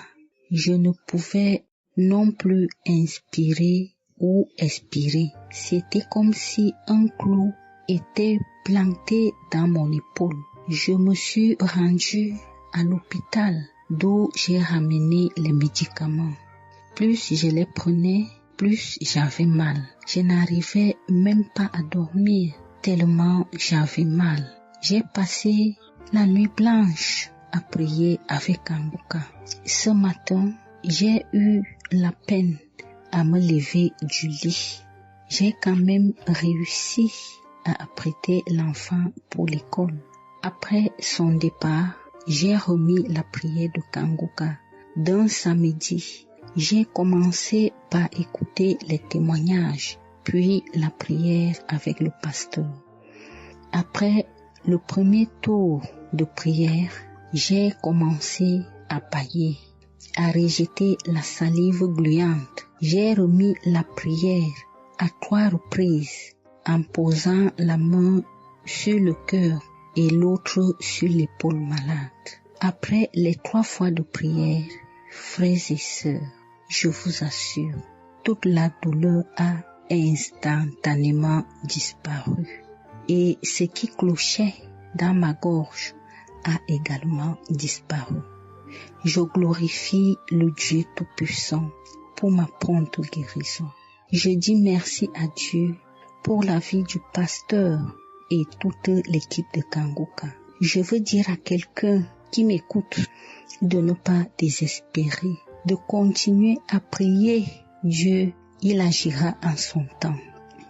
Je ne pouvais non plus inspirer ou expirer. C'était comme si un clou était planté dans mon épaule. Je me suis rendue à l'hôpital d'où j'ai ramené les médicaments. Plus je les prenais, plus j'avais mal. Je n'arrivais même pas à dormir tellement j'avais mal. J'ai passé la nuit blanche à prier avec Kanguka. Ce matin, j'ai eu la peine à me lever du lit. J'ai quand même réussi à apprêter l'enfant pour l'école. Après son départ, j'ai remis la prière de Kanguka. D'un samedi, j'ai commencé par écouter les témoignages, puis la prière avec le pasteur. Après le premier tour de prière, j'ai commencé à bâiller, à rejeter la salive gluante. J'ai remis la prière à 3 reprises en posant la main sur le cœur et l'autre sur l'épaule malade. Après les 3 fois de prière, frères et sœurs, je vous assure, toute la douleur a instantanément disparu. Et ce qui clochait dans ma gorge a également disparu. Je glorifie le Dieu Tout-Puissant pour ma prompte guérison. Je dis merci à Dieu pour la vie du pasteur et toute l'équipe de Kanguka. Je veux dire à quelqu'un qui m'écoute de ne pas désespérer, de continuer à prier. Dieu, il agira en son temps.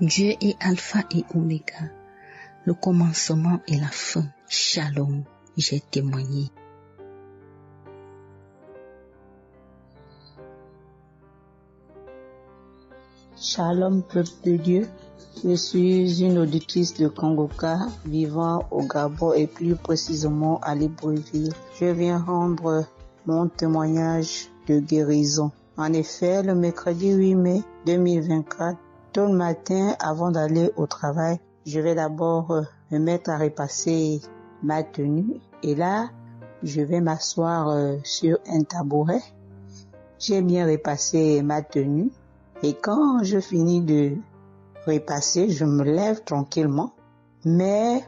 Dieu est Alpha et Oméga, le commencement et la fin. Shalom, j'ai témoigné. Shalom, peuple de Dieu. Je suis une auditrice de Kanguka vivant au Gabon et plus précisément à Libreville. Je viens rendre mon témoignage de guérison. En effet, le mercredi 8 mai 2024, tôt le matin avant d'aller au travail, je vais d'abord me mettre à repasser ma tenue et là, je vais m'asseoir sur un tabouret. J'ai bien repassé ma tenue et quand je finis de repasser, je me lève tranquillement. Mais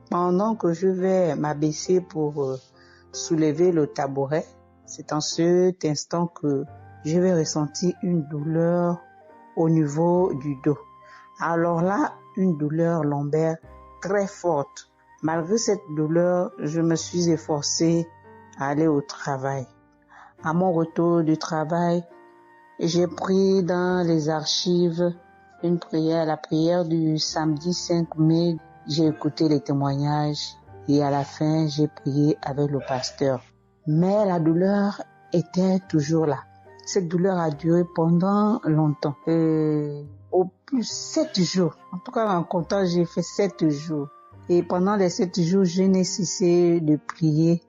pendant que je vais m'abaisser pour soulever le tabouret, c'est en cet instant que je vais ressentir une douleur au niveau du dos. Alors là, une douleur lombaire très forte. Malgré cette douleur, je me suis efforcée à aller au travail. À mon retour du travail, j'ai pris dans les archives une prière, la prière du samedi 5 mai. J'ai écouté les témoignages et à la fin, j'ai prié avec le pasteur. Mais la douleur était toujours là. Cette douleur a duré pendant longtemps. Au plus 7 jours. En tout cas, en comptant, j'ai fait 7 jours. Et pendant les 7 jours, je n'ai cessé de prier,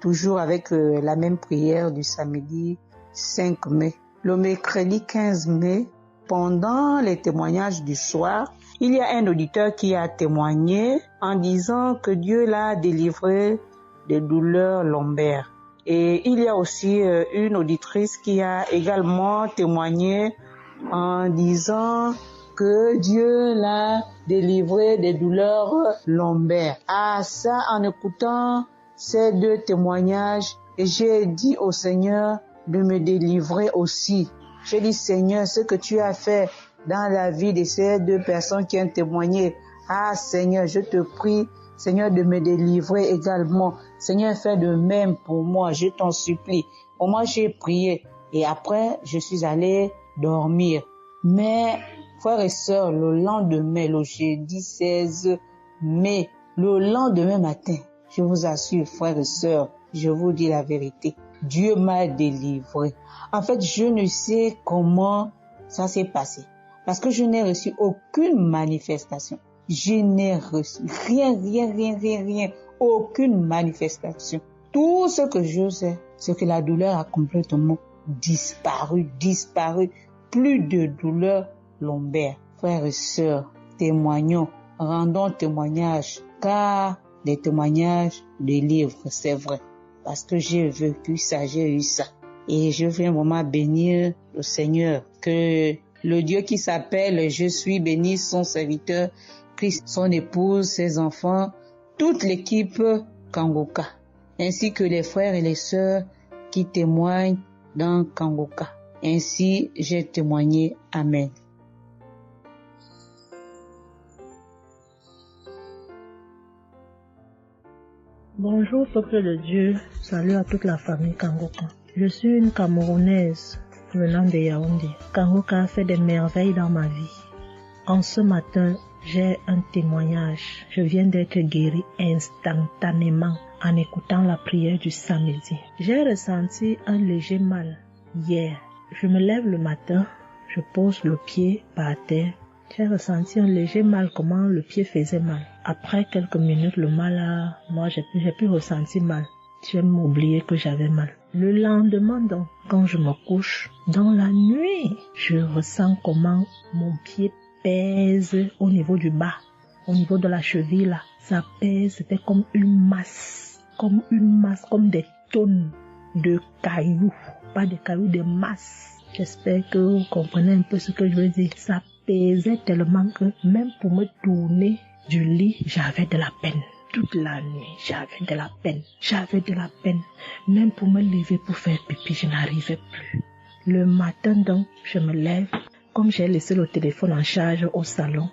toujours avec la même prière du samedi 5 mai. Le mercredi 15 mai, pendant les témoignages du soir, il y a un auditeur qui a témoigné en disant que Dieu l'a délivré des douleurs lombaires. Et il y a aussi une auditrice qui a également témoigné en disant que Dieu l'a délivré des douleurs lombaires. Ah, ça, en écoutant ces 2 témoignages, j'ai dit au Seigneur de me délivrer aussi. J'ai dit, Seigneur, ce que tu as fait dans la vie de ces 2 personnes qui ont témoigné, ah Seigneur, je te prie, Seigneur, de me délivrer également. Seigneur, fais de même pour moi, je t'en supplie. Pour moi, j'ai prié et après, je suis allé dormir. Mais, frères et sœurs, le lendemain, le jeudi 16 mai, le lendemain matin, je vous assure, frères et sœurs, je vous dis la vérité, Dieu m'a délivré. En fait, je ne sais comment ça s'est passé. Parce que je n'ai reçu aucune manifestation. Je n'ai reçu rien, aucune manifestation. Tout ce que je sais, c'est que la douleur a complètement disparu. Plus de douleur lombaire. Frères et sœurs, témoignons, rendons témoignage, car les témoignages délivrent, c'est vrai. Parce que j'ai vécu ça, j'ai eu ça. Et je viens vraiment bénir le Seigneur, que le Dieu qui s'appelle Je suis béni, son serviteur, Christ, son épouse, ses enfants, toute l'équipe Kanguka, ainsi que les frères et les sœurs qui témoignent dans Kanguka. Ainsi, j'ai témoigné. Amen. Bonjour peuple de Dieu, salut à toute la famille Kangoka. Je suis une Camerounaise venant de Yaoundé. Kangoka a fait des merveilles dans ma vie. En ce matin, j'ai un témoignage. Je viens d'être guérie instantanément en écoutant la prière du samedi. J'ai ressenti un léger mal hier. Je me lève le matin, je pose le pied par terre. J'ai ressenti un léger mal, comment le pied faisait mal. Après quelques minutes, le mal moi j'ai plus ressenti mal. J'ai oublié que j'avais mal. Le lendemain donc, quand je me couche, dans la nuit, je ressens comment mon pied pèse au niveau du bas, au niveau de la cheville là. Ça pèse, c'était comme des tonnes de cailloux. Pas de cailloux, des masses. J'espère que vous comprenez un peu ce que je veux dire. Ça pesait tellement que même pour me tourner du lit, j'avais de la peine. Toute la nuit, j'avais de la peine. Même pour me lever pour faire pipi, je n'arrivais plus. Le matin donc, je me lève. Comme j'ai laissé le téléphone en charge au salon,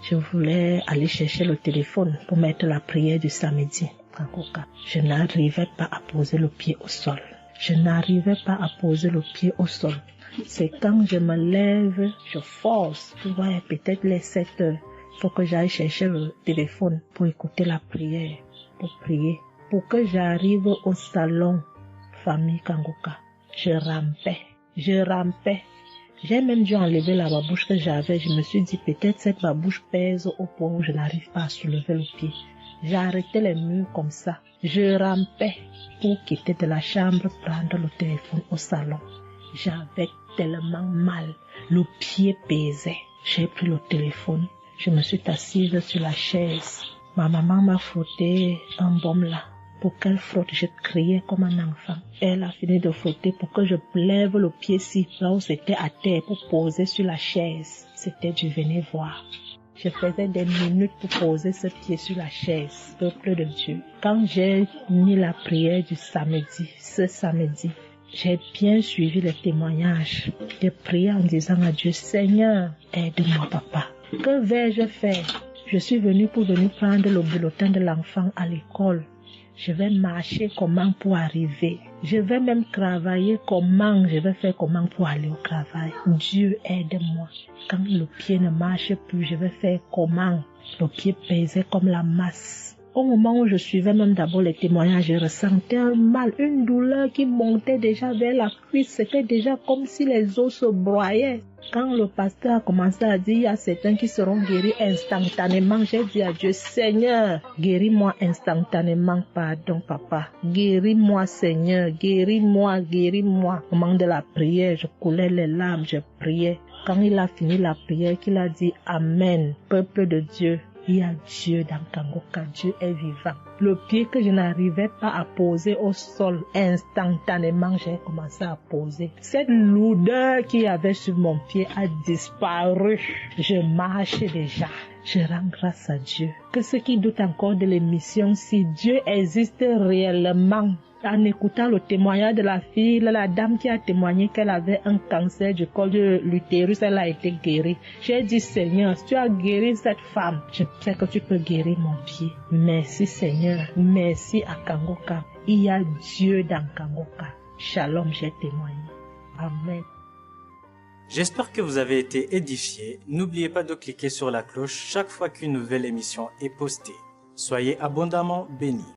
je voulais aller chercher le téléphone pour mettre la prière du samedi. Je n'arrivais pas à poser le pied au sol. C'est quand je me lève, je force. Tu vois, peut-être les 7 heures. Il faut que j'aille chercher le téléphone pour écouter la prière, pour prier. Pour que j'arrive au salon, famille Kangoka, je rampais. J'ai même dû enlever la babouche que j'avais. Je me suis dit, peut-être cette babouche pèse au point où je n'arrive pas à soulever le pied. J'arrêtais les murs comme ça. Je rampais pour quitter de la chambre, prendre le téléphone au salon. J'avais tellement mal. Le pied pesait. J'ai pris le téléphone. Je me suis assise sur la chaise. Ma maman m'a frotté un baume là. Pour qu'elle frotte, je criais comme un enfant. Elle a fini de frotter pour que je lève le pied-ci, là où c'était à terre, pour poser sur la chaise. C'était du venez voir. Je faisais des minutes pour poser ce pied sur la chaise, peuple de Dieu. Quand j'ai mis la prière du samedi, ce samedi, j'ai bien suivi les témoignages. J'ai prié en disant à Dieu, Seigneur, aide-moi papa. Que vais-je faire? Je suis venue pour prendre le bulletin de l'enfant à l'école. Je vais marcher comment pour arriver. Je vais même travailler comment. Je vais faire comment pour aller au travail. Dieu aide-moi. Quand le pied ne marche plus, je vais faire comment. Le pied pesait comme la masse. Au moment où je suivais même d'abord les témoignages, je ressentais un mal, une douleur qui montait déjà vers la cuisse. C'était déjà comme si les os se broyaient. Quand le pasteur a commencé à dire, il y a certains qui seront guéris instantanément, j'ai dit à Dieu, Seigneur, guéris-moi instantanément, pardon papa. Guéris-moi Seigneur, guéris-moi. Au moment de la prière, je coulais les larmes, je priais. Quand il a fini la prière, qu'il a dit Amen, peuple de Dieu. Il y a Dieu dans Kangoka, Dieu est vivant. Le pied que je n'arrivais pas à poser au sol, instantanément, j'ai commencé à poser. Cette lourdeur qu'il y avait sur mon pied a disparu. Je marche déjà. Je rends grâce à Dieu. Que ceux qui doutent encore de l'émission, si Dieu existe réellement, en écoutant le témoignage de la fille, la dame qui a témoigné qu'elle avait un cancer du col de l'utérus, elle a été guérie. J'ai dit, Seigneur, si tu as guéri cette femme, je sais que tu peux guérir mon pied. Merci Seigneur, merci à Kangoka. Il y a Dieu dans Kangoka. Shalom, j'ai témoigné. Amen. J'espère que vous avez été édifiés. N'oubliez pas de cliquer sur la cloche chaque fois qu'une nouvelle émission est postée. Soyez abondamment bénis.